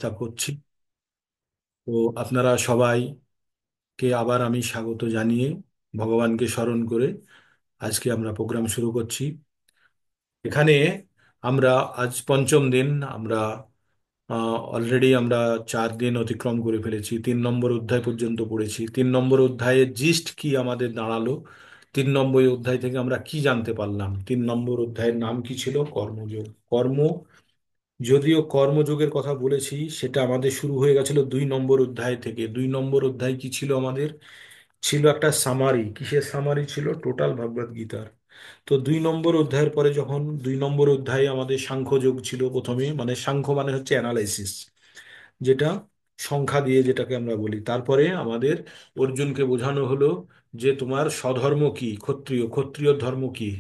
তা করছি। তো আপনারা সবাইকে আবার আমি স্বাগত জানিয়ে ভগবানকে স্মরণ করে আজকে আমরা প্রোগ্রাম শুরু করছি। এখানে আমরা আজ পঞ্চম দিন। আমরা অলরেডি আমরা 4 দিন অতিক্রম করে ফেলেছি, 3 নম্বর অধ্যায় পর্যন্ত পড়েছি। 3 নম্বর অধ্যায়ের জিস্ট কি আমাদের দাঁড়ালো, 3 নম্বর অধ্যায় থেকে আমরা কি জানতে পারলাম? 3 নম্বর অধ্যায়ের নাম কি ছিল? কর্মযোগ। কর্ম, যদিও কর্মযোগের কথা বলেছি, সেটা আমাদের শুরু হয়ে গেছিল 2 নম্বর অধ্যায় থেকে। 2 নম্বর অধ্যায় কি ছিল আমাদের? ছিল একটা সামারি। কিসের সামারি ছিল? টোটাল ভগবদ গীতার। তো 2 নম্বর অধ্যায়ের পরে যখন 2 নম্বর অধ্যায়ে আমাদের সাংখ্যযোগ ছিল প্রথমে, মানে সাংখ্য মানে হচ্ছে অ্যানালাইসিস, যেটা সংখ্যা দিয়ে যেটাকে আমরা বলি। তারপরে আমাদের অর্জুনকে বোঝানো হলো যে তোমার স্বধর্ম কি, ক্ষত্রিয়, ক্ষত্রিয় ধর্ম কি।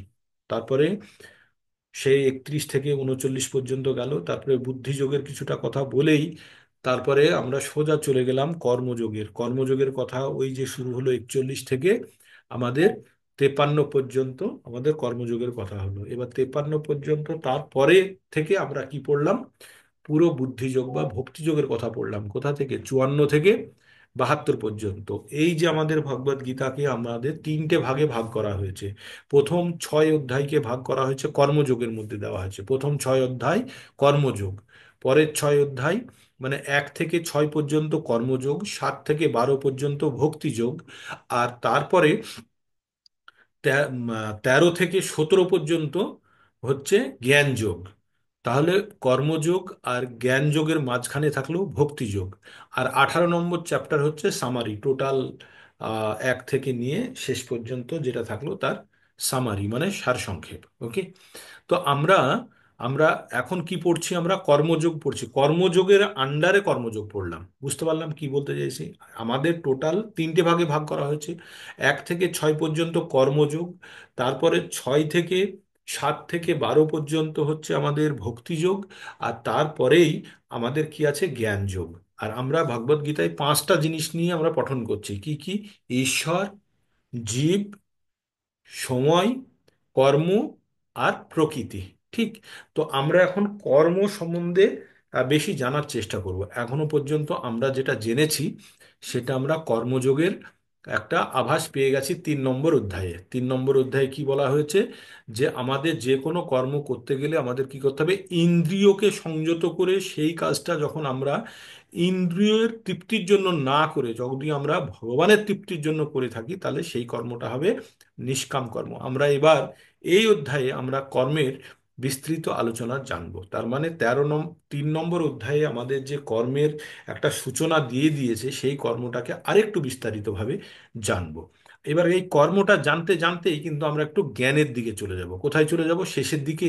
তারপরে সেই 31 থেকে 39 পর্যন্ত গেল। তারপরে বুদ্ধিযোগের কিছুটা কথা বলেই তারপরে আমরা সোজা চলে গেলাম কর্মযোগের। কর্মযোগের কথা ওই যে শুরু হলো 41 থেকে আমাদের 53 পর্যন্ত আমাদের কর্মযোগের কথা হলো। এবার 53 পর্যন্ত, তারপরে থেকে আমরা কি পড়লাম? পুরো বুদ্ধিযোগ বা ভক্তিযোগের কথা পড়লাম। কোথা থেকে? 54 থেকে 72 পর্যন্ত। এই যে আমাদের ভগবদ গীতাকে আমাদের 3টে ভাগে ভাগ করা হয়েছে। প্রথম 6 অধ্যায়কে ভাগ করা হয়েছে কর্মযোগের মধ্যে, দেওয়া হয়েছে প্রথম 6 অধ্যায় কর্মযোগ। পরের 6 অধ্যায় মানে 1 থেকে 6 পর্যন্ত কর্মযোগ, 7 থেকে 12 পর্যন্ত ভক্তিযোগ, আর তারপরে 13 থেকে 17 পর্যন্ত হচ্ছে জ্ঞান যোগ। তাহলে কর্মযোগ আর জ্ঞান যোগের মাঝখানে থাকলো ভক্তিযোগ। আর 18 নম্বর চ্যাপ্টার হচ্ছে সামারি। টোটাল 1 থেকে নিয়ে শেষ পর্যন্ত যেটা থাকলো তার সামারি মানে সারসংক্ষেপ। ওকে। তো আমরা আমরা এখন কি পড়ছি? আমরা কর্মযোগ পড়ছি। কর্মযোগের আন্ডারে কর্মযোগ পড়লাম। বুঝতে পারলাম কি বলতে চাইছি? আমাদের টোটাল 3টে ভাগে ভাগ করা হয়েছে। 1 থেকে 6 পর্যন্ত কর্মযোগ, তারপরে 6 থেকে 7 থেকে 12 পর্যন্ত হচ্ছে আমাদের ভক্তিযোগ, আর তারপরেই আমাদের কি আছে? জ্ঞান যোগ। আর আমরা ভগবদ গীতায় 5টা জিনিস নিয়ে আমরা পঠন করছি। কি কি? ঈশ্বর, জীব, সময়, কর্ম আর প্রকৃতি। ঠিক। তো আমরা এখন কর্ম সম্বন্ধে বেশি জানার চেষ্টা করব। এখনো পর্যন্ত আমরা যেটা জেনেছি সেটা আমরা কর্মযোগের একটা আভাস পেয়ে গেছি 3 নম্বর অধ্যায়ে। 3 নম্বর অধ্যায়ে কি বলা হয়েছে? যে আমাদের যে কোনো কর্ম করতে গেলে আমাদের কি করতে হবে? ইন্দ্রিয়কে সংযত করে সেই কাজটা যখন আমরা ইন্দ্রিয়ের তৃপ্তির জন্য না করে যদি আমরা ভগবানের তৃপ্তির জন্য করে থাকি, তাহলে সেই কর্মটা হবে নিষ্কাম কর্ম। আমরা এবার এই অধ্যায়ে আমরা কর্মের বিস্তৃত আলোচনা জানব। তার মানে 3 নম্বর অধ্যায়ে আমাদের যে কর্মের একটা সূচনা দিয়ে দিয়েছে, সেই কর্মটাকে আরেকটু বিস্তারিতভাবে জানব। এবার এই কর্মটা জানতে জানতেই কিন্তু আমরা একটু জ্ঞানের দিকে চলে যাব। কোথায় চলে যাব? শেষের দিকে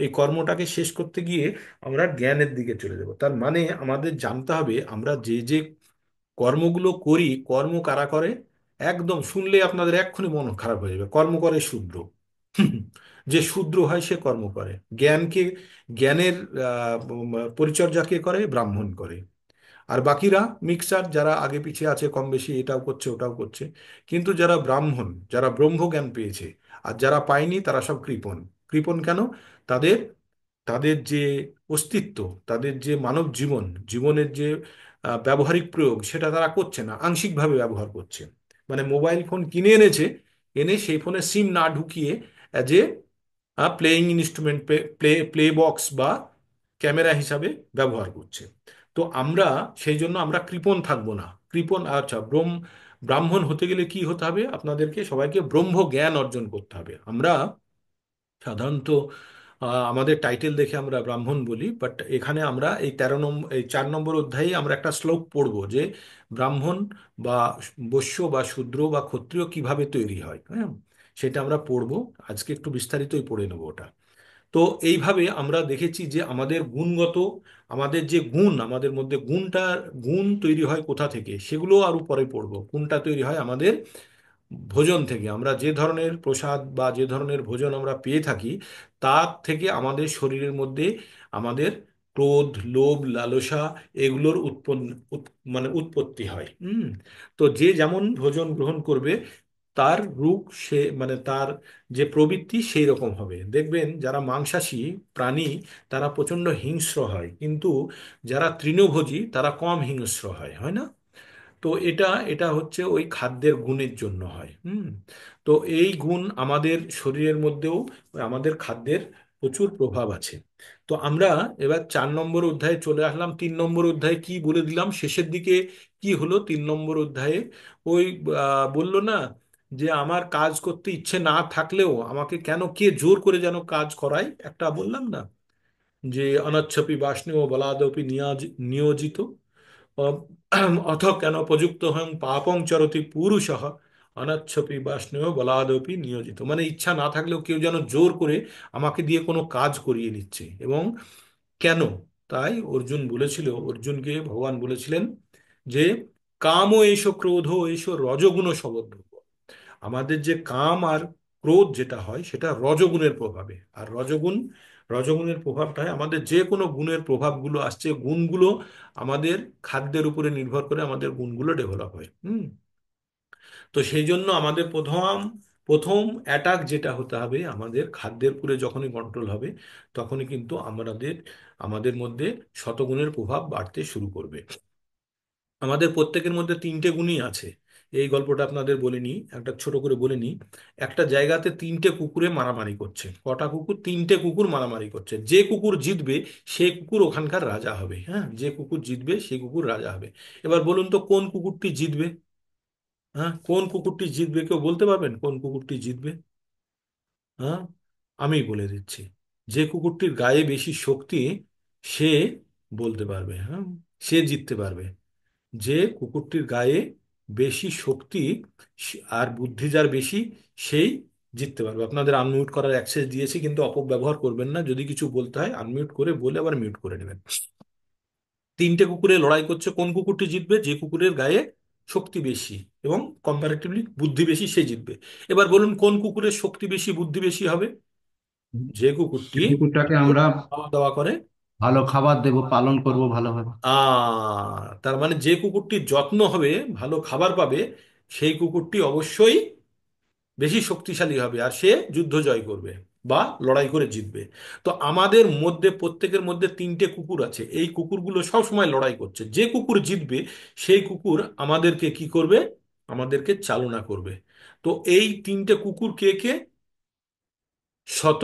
এই কর্মটাকে শেষ করতে গিয়ে আমরা জ্ঞানের দিকে চলে যাব। তার মানে আমাদের জানতে হবে আমরা যে যে কর্মগুলো করি, কর্ম কারা করে? একদম শুনলে আপনাদের এক্ষুনি মন খারাপ হয়ে যাবে। কর্ম করে শূদ্র। যে শূদ্র হয় সে কর্ম করে। জ্ঞানকে, জ্ঞানের পরিচর্যা কে করে? ব্রাহ্মণ করে। আর বাকিরা মিক্সার, যারা আগে পিছিয়ে আছে কম বেশি, এটাও করছে ওটাও করছে। কিন্তু যারা ব্রাহ্মণ, যারা ব্রহ্মজ্ঞান পেয়েছে, আর যারা পায়নি তারা সব কৃপণ। কৃপণ কেন? তাদের তাদের যে অস্তিত্ব, তাদের যে মানব জীবন, জীবনের যে ব্যবহারিক প্রয়োগ, সেটা তারা করছে না, আংশিকভাবে ব্যবহার করছে। মানে মোবাইল ফোন কিনে এনেছে, এনে সেই ফোনে সিম না ঢুকিয়ে as a playing instrument, play play box বা ক্যামেরা হিসাবে ব্যবহার করছে। তো আমরা সেই জন্য আমরা কৃপণ থাকবো না। কৃপণ, আচ্ছা, ব্রাহ্মণ হতে গেলে কি হতে হবে? আপনাদেরকে সবাইকে ব্রহ্ম জ্ঞান অর্জন করতে হবে। আমরা সাধারণত আমাদের টাইটেল দেখে আমরা ব্রাহ্মণ বলি, বাট এখানে আমরা এই 13 নম্বর, এই 4 নম্বর অধ্যায়ে আমরা একটা শ্লোক পড়বো যে ব্রাহ্মণ বা বৈশ্য বা শূদ্র বা ক্ষত্রিয় কিভাবে তৈরি হয়। হ্যাঁ, সেটা আমরা পড়বো আজকে, একটু বিস্তারিতই পড়ে নেবো ওটা। তো এইভাবে আমরা দেখেছি যে আমাদের গুণগত, আমাদের যে গুণ, আমাদের মধ্যে গুণ তৈরি হয় কোথা থেকে, সেগুলো আরো পরে পড়বো। গুণটা তৈরি হয় আমাদের ভোজন থেকে। আমরা যে ধরনের প্রসাদ বা যে ধরনের ভোজন আমরা পেয়ে থাকি, তার থেকে আমাদের শরীরের মধ্যে আমাদের ক্রোধ, লোভ, লালসা, এগুলোর উৎপন্ন মানে উৎপত্তি হয়। তো যে যেমন ভোজন গ্রহণ করবে, তার রূপ সে মানে তার যে প্রবৃত্তি সেই রকম হবে। দেখবেন যারা মাংসাশী প্রাণী তারা প্রচণ্ড হিংস্র হয়, কিন্তু যারা তৃণভোজী তারা কম হিংস্র হয়, হয় না? তো এটা এটা হচ্ছে ওই খাদ্যের গুণের জন্য হয়। তো এই গুণ আমাদের শরীরের মধ্যেও আমাদের খাদ্যের প্রচুর প্রভাব আছে। তো আমরা এবার 4 নম্বর অধ্যায়ে চলে আসলাম। 3 নম্বর অধ্যায়ে কি বলে দিলাম শেষের দিকে? কি হলো 3 নম্বর অধ্যায়ে? ওই বললো না যে আমার কাজ করতে ইচ্ছে না থাকলেও আমাকে কেন কে জোর করে যেন কাজ করায়, একটা বললাম না যে অনচ্ছপি বাষ্ণেয় বলাদপি নিয়োজিত অ- অথ কেন প্রযুক্ত হং পাপং চরতি পুরুষঃ অনচ্ছপি বাষ্ণেয় বলাদপি নিয়োজিত, মানে ইচ্ছা না থাকলেও কেউ যেন জোর করে আমাকে দিয়ে কোনো কাজ করিয়ে নিচ্ছে। এবং কেন? তাই অর্জুন বলেছিল, অর্জুনকে ভগবান বলেছিলেন যে কাম এসো ক্রোধ এসো রজগুণ সমুদ্র। আমাদের যে কাম আর ক্রোধ যেটা হয় সেটা রজগুণের প্রভাবে। আর রজগুণের প্রভাবটা হয় আমাদের যে কোনো গুণের প্রভাবগুলো আসছে, গুণগুলো আমাদের খাদ্যের উপরে নির্ভর করে আমাদের গুণগুলো ডেভেলপ হয়। তো সেই জন্য আমাদের প্রথম প্রথম অ্যাটাক যেটা হতে হবে, আমাদের খাদ্যের উপরে যখনই কন্ট্রোল হবে তখনই কিন্তু আমাদের আমাদের মধ্যে শতগুণের প্রভাব বাড়তে শুরু করবে। আমাদের প্রত্যেকের মধ্যে 3টে গুণই আছে। এই গল্পটা আপনাদের বলিনি, একটা ছোট করে বলে নিই। একটা জায়গাতে 3টে কুকুরে মারামারি করছে। কটা কুকুর? 3টে কুকুর মারামারি করছে। যে কুকুর জিতবে সেই কুকুর ওখানকার রাজা হবে। হ্যাঁ, যে কুকুর জিতবে সেই কুকুর রাজা হবে। এবার বলুন তো কোন কুকুরটি জিতবে? হ্যাঁ, কোন কুকুরটি জিতবে? কেউ বলতে পারবেন কোন কুকুরটি জিতবে? হ্যাঁ, আমি বলে দিচ্ছি। যে কুকুরটির গায়ে বেশি শক্তি সে বলতে পারবে। হ্যাঁ, সে জিততে পারবে। যে কুকুরটির গায়ে বেশি শক্তি আর বুদ্ধি যার বেশি, সেই জিততে পারবে। আপনাদের আনমিউট করার অ্যাক্সেস দিয়েছি, কিন্তু অপব্যবহার করবেন না। যদি কিছু বলতে হয় আনমিউট করে বলে আবার মিউট করে নেবেন। 3টে কুকুরে লড়াই করছে, কোন কুকুরটি জিতবে? যে কুকুরের গায়ে শক্তি বেশি এবং কম্পারেটিভলি বুদ্ধি বেশি, সে জিতবে। এবার বলুন কোন কুকুরের শক্তি বেশি বুদ্ধি বেশি হবে? যে যে কুকুরটি কুকুরটাকে আমরা খাওয়া দাওয়া করে। ভালো খাবার দেব, পালন করব ভালোভাবে। তার মানে যে কুকুরটির যত্ন হবে, ভালো খাবার পাবে, সেই কুকুরটি অবশ্যই বেশি শক্তিশালী হবে আর সে যুদ্ধ জয় করবে বা লড়াই করে জিতবে। তো আমাদের মধ্যে প্রত্যেকের মধ্যে 3টে কুকুর আছে। এই কুকুরগুলো সব সময় লড়াই করছে। যে কুকুর জিতবে সেই কুকুর আমাদেরকে কি করবে? আমাদেরকে চালনা করবে। তো এই 3টে কুকুর কে কে? শত,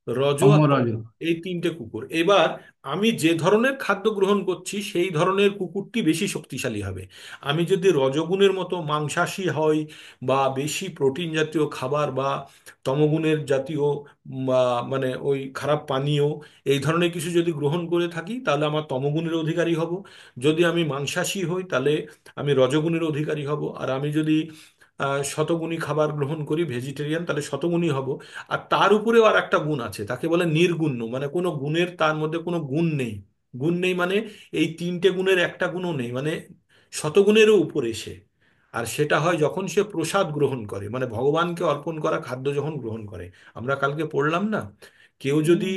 রজ তম আর তম। রজ। এই 3টে কুকুর। এবার আমি যে ধরনের খাদ্য গ্রহণ করছি সেই ধরনের কুকুরটি বেশি শক্তিশালী হবে। আমি যদি রজগুণের মতো মাংসাশী হই বা বেশি প্রোটিন জাতীয় খাবার বা তমগুণের জাতীয় বা মানে ওই খারাপ পানীয় এই ধরনের কিছু যদি গ্রহণ করে থাকি তাহলে আমার তমগুণের অধিকারী হব। যদি আমি মাংসাশী হই তাহলে আমি রজগুণের অধিকারী হব। আর আমি যদি শতগুণী খাবার গ্রহণ করি, ভেজিটেরিয়ান, তাহলে শতগুণী হব। আর তার উপরেও আর একটা গুণ আছে, তাকে বলে নির্গুণ্য, মানে কোনো গুণের তার মধ্যে কোনো গুণ নেই। গুণ নেই মানে এই 3টে গুণের একটা গুণও নেই, মানে শতগুণেরও উপরে সে। আর সেটা হয় যখন সে প্রসাদ গ্রহণ করে, মানে ভগবানকে অর্পণ করা খাদ্য যখন গ্রহণ করে। আমরা কালকে পড়লাম না, কেউ যদি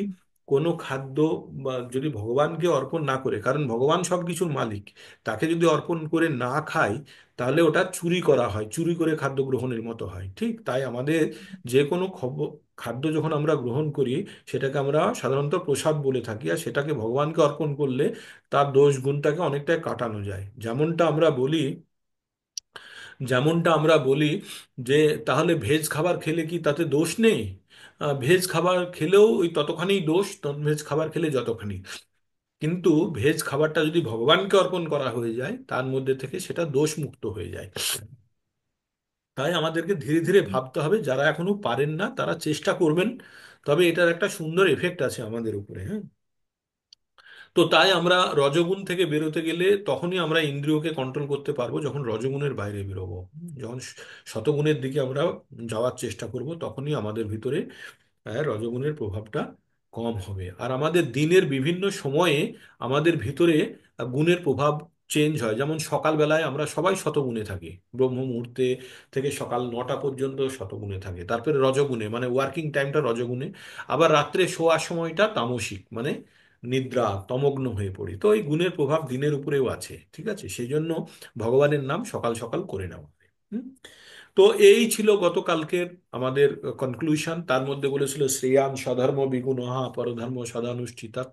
কোনো খাদ্য বা যদি ভগবানকে অর্পণ না করে, কারণ ভগবান সব কিছুর মালিক, তাকে যদি অর্পণ করে না খায় তাহলে ওটা চুরি করা হয়, চুরি করে খাদ্য গ্রহণের মতো হয়। ঠিক তাই আমাদের যে কোনো খাদ্য যখন আমরা গ্রহণ করি সেটাকে আমরা সাধারণত প্রসাদ বলে থাকি, আর সেটাকে ভগবানকে অর্পণ করলে তার দোষ গুণটাকে অনেকটাই কাটানো যায়। যেমনটা আমরা বলি যে তাহলে ভেজ খাবার খেলে কি তাতে দোষ নেই? ভেজ খাবার খেলেও ওই ততখানি দোষ, নন ভেজ খাবার খেলে যতখানি। কিন্তু ভেজ খাবারটা যদি ভগবানকে অর্পণ করা হয়ে যায় তার মধ্যে থেকে সেটা দোষ মুক্ত হয়ে যায়। তাই আমাদেরকে ধীরে ধীরে ভাবতে হবে, যারা এখনো পারেন না তারা চেষ্টা করবেন। তবে এটার একটা সুন্দর এফেক্ট আছে আমাদের উপরে। হ্যাঁ, তো তাই আমরা রজগুণ থেকে বেরোতে গেলে তখনই আমরা ইন্দ্রিয়কে কন্ট্রোল করতে পারবো যখন রজগুণের বাইরে বেরোবো। যখন শতগুণের দিকে আমরা যাওয়ার চেষ্টা করব তখনই আমাদের ভিতরে রজগুণের প্রভাবটা কম হবে। আর আমাদের দিনের বিভিন্ন সময়ে আমাদের ভিতরে গুণের প্রভাব চেঞ্জ হয়। যেমন সকালবেলায় আমরা সবাই শতগুণে থাকি, ব্রহ্ম মুহূর্তে থেকে সকাল 9টা পর্যন্ত শতগুণে থাকে। তারপরে রজগুণে মানে ওয়ার্কিং টাইমটা রজগুণে। আবার রাত্রে শোয়ার সময়টা তামসিক, মানে নিদ্রা, তমগ্ন হয়ে পড়ি। তো এই গুণের প্রভাব দিনের উপরেও আছে। ঠিক আছে, সেই জন্য ভগবানের নাম সকাল সকাল করে নেওয়া। তো এই ছিল গতকালকের আমাদের কনক্লুশন। তার মধ্যে বলেছিল শ্রেয়ান স্বধর্ম বিগুণহা পরধর্ম সদানুষ্ঠিতাৎ,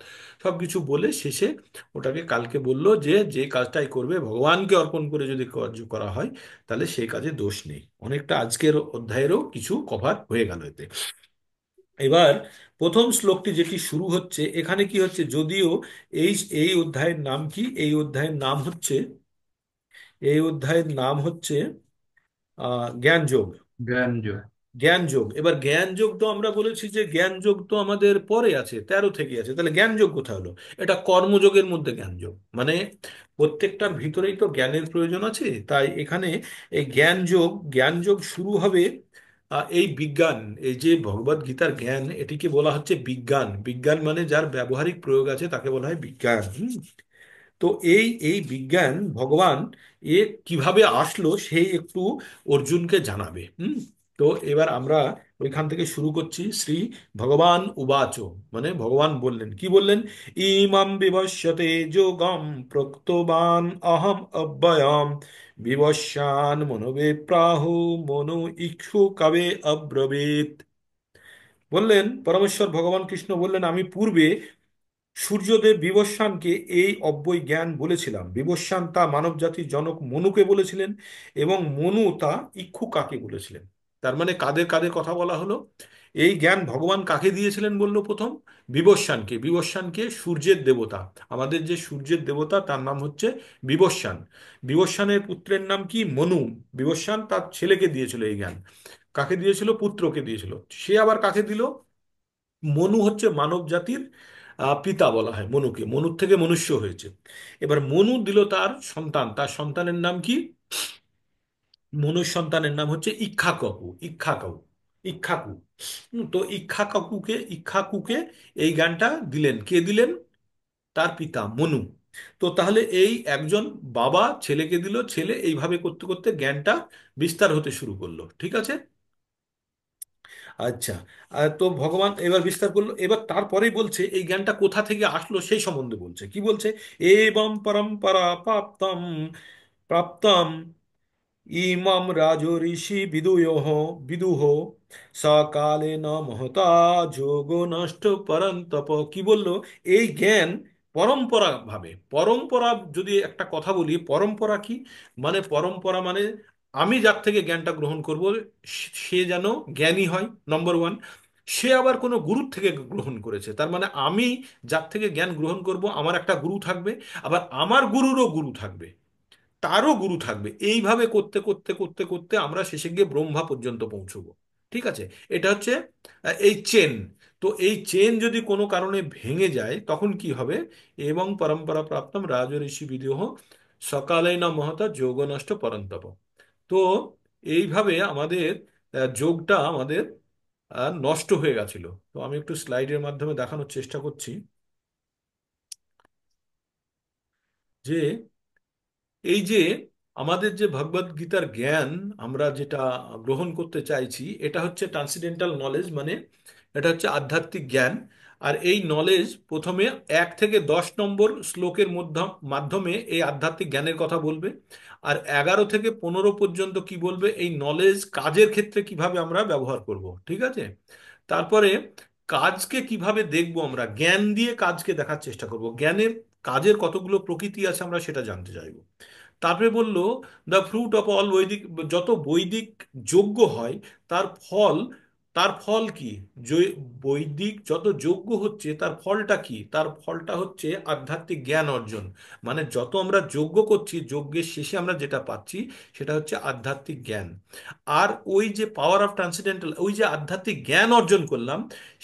সবকিছু বলে শেষে ওটাকে কালকে বলল যে যে কাজটাই করবে ভগবানকে অর্পণ করে যদি কার্য করা হয় তাহলে সেই কাজে দোষ নেই। অনেকটা আজকের অধ্যায়েরও কিছু কভার হয়ে গেল এতে। এবার প্রথম শ্লোকটি যেটি শুরু হচ্ছে, এখানে কি হচ্ছে, যদিও এই এই অধ্যায়ের নাম কি, এই অধ্যায়ের নাম হচ্ছে জ্ঞান যোগ। জ্ঞান যোগ। জ্ঞান যোগ। এবার জ্ঞান যোগ তো আমরা বলেছি যে জ্ঞান যোগ তো আমাদের পরে আছে, 13 থেকে আছে, তাহলে জ্ঞান যোগ কোথায় হলো? এটা কর্মযোগের মধ্যে জ্ঞান যোগ, মানে প্রত্যেকটার ভিতরেই তো জ্ঞানের প্রয়োজন আছে, তাই এখানে এই জ্ঞান যোগ শুরু হবে। এই বিজ্ঞান, এই যে ভগবদ গীতার জ্ঞান, এটিকে বলা হচ্ছে বিজ্ঞান। বিজ্ঞান মানে যার ব্যবহারিক প্রয়োগ আছে তাকে বলা হয় বিজ্ঞান। তো এই বিজ্ঞান ভগবান এ কিভাবে আসলো সেই একটু অর্জুনকে জানাবে। তো এবার আমরা ওইখান থেকে শুরু করছি। শ্রী ভগবান উবাচ, মানে ভগবান বললেন, কি বললেন? ইমাম বিবস্যতে যোগম প্রক্তবান অহম অব্যয়ম বিবস্বান মনোবে প্রাহু মনু ইক্ষু কবে অব্রবীত। বললেন পরমেশ্বর ভগবান কৃষ্ণ বললেন, আমি পূর্বে সূর্যদেব বিবস্বানকে এই অব্যয় জ্ঞান বলেছিলাম। বিবস্বান তা মানবজাতির জনক মনুকে বলেছিলেন এবং মনু তা ইক্ষুকাকে বলেছিলেন। তার মানে কাদের কাদের কথা বলা হলো? এই জ্ঞান ভগবান কাকে দিয়েছিলেন বললো? প্রথম বিবস্বানকে। বিবস্বানকে সূর্যের দেবতা, আমাদের যে সূর্যের দেবতা তার নাম হচ্ছে বিবস্বান। বিবস্বানের পুত্রের নাম কি? মনু। বিবস্বান তার ছেলেকে দিয়েছিল এই জ্ঞান। কাকে দিয়েছিল? পুত্রকে দিয়েছিল। সে আবার কাকে দিল? মনু হচ্ছে মানব জাতির পিতা বলা হয় মনুকে, মনুর থেকে মনুষ্য হয়েছে। এবার মনু দিল তার সন্তান, তার সন্তানের নাম কি? মনুর সন্তানের নাম হচ্ছে ইক্ষ্বাকু। ইক্ষ্বাকু। তো ইক্ষ্বাকুকে এই জ্ঞানটা দিলেন। কে দিলেন? তার পিতা মনু। তো তাহলে এই একজন বাবা ছেলেকে দিল, ছেলে এইভাবে করতে করতে জ্ঞানটা বিস্তার হতে শুরু করলো। ঠিক আছে। আচ্ছা। তো ভগবান এবার বিস্তার করলো। এবার তারপরেই বলছে এই জ্ঞানটা কোথা থেকে আসলো সেই সম্বন্ধে বলছে। কি বলছে? এবং পরম্পরা প্রাপ্তম প্রাপ্তম ইমম রাজঋষি বিদুহ সকালে ন মহতা যোগ নষ্ট পরন্তপ। কি বললো? এই জ্ঞান পরম্পরা ভাবে, পরম্পরা যদি একটা কথা বলি, পরম্পরা কি? মানে পরম্পরা মানে আমি যার থেকে জ্ঞানটা গ্রহণ করব সে যেন জ্ঞানী হয়, নম্বর ওয়ান। সে আবার কোনো গুরুর থেকে গ্রহণ করেছে, তার মানে আমি যার থেকে জ্ঞান গ্রহণ করব আমার একটা গুরু থাকবে, আবার আমার গুরুরও গুরু থাকবে, তারও গুরু থাকবে। এইভাবে করতে করতে করতে করতে আমরা শেষে গিয়ে ব্রহ্মা পর্যন্ত পৌঁছবো। ঠিক আছে। এটা হচ্ছে এই চেন। তো এই চেন যদি কোনো কারণে ভেঙে যায় তখন কি হবে? এবং পরম্পরা প্রাপ্তম রাজঋষি বিদেহ সকালে ন মহতা যোগ নষ্ট পরন্তপ। তো এইভাবে আমাদের যোগটা আমাদের নষ্ট হয়ে গেছিল। তো আমি একটু স্লাইডের মাধ্যমে দেখানোর চেষ্টা করছি যে এই যে আমাদের যে ভগবদ গীতার জ্ঞান আমরা যেটা গ্রহণ করতে চাইছি, এটা হচ্ছে ট্রান্সিডেন্টাল নলেজ, মানে এটা হচ্ছে আধ্যাত্মিক জ্ঞান। আর এই নলেজ প্রথমে 1 থেকে 10 নম্বর শ্লোকের মাধ্যমে এই আধ্যাত্মিক জ্ঞানের কথা বলবে। আর 11 থেকে 15 পর্যন্ত কি বলবে? এই নলেজ কাজের ক্ষেত্রে কিভাবে আমরা ব্যবহার করব। ঠিক আছে। তারপরে কাজকে কিভাবে দেখব, আমরা জ্ঞান দিয়ে কাজকে দেখার চেষ্টা করব, জ্ঞানের কাজের কতগুলো প্রকৃতি আছে আমরা সেটা জানতে চাইব। তারপরে বলল দ্য ফ্রুট অফ অল বৈদিক, যত বৈদিক যজ্ঞ হয় তার ফল, তার ফল কি? বৈদিক যত যজ্ঞ হচ্ছে তার ফলটা কি? তার ফলটা হচ্ছে আধ্যাত্মিক জ্ঞান অর্জন। মানে যত আমরা যজ্ঞ করছি যজ্ঞের শেষে আমরা যেটা পাচ্ছি সেটা হচ্ছে আধ্যাত্মিক জ্ঞান। আর ওই যে পাওয়ার অফ ট্রান্সিডেন্টাল, ওই যে আধ্যাত্মিক জ্ঞান অর্জন করলাম,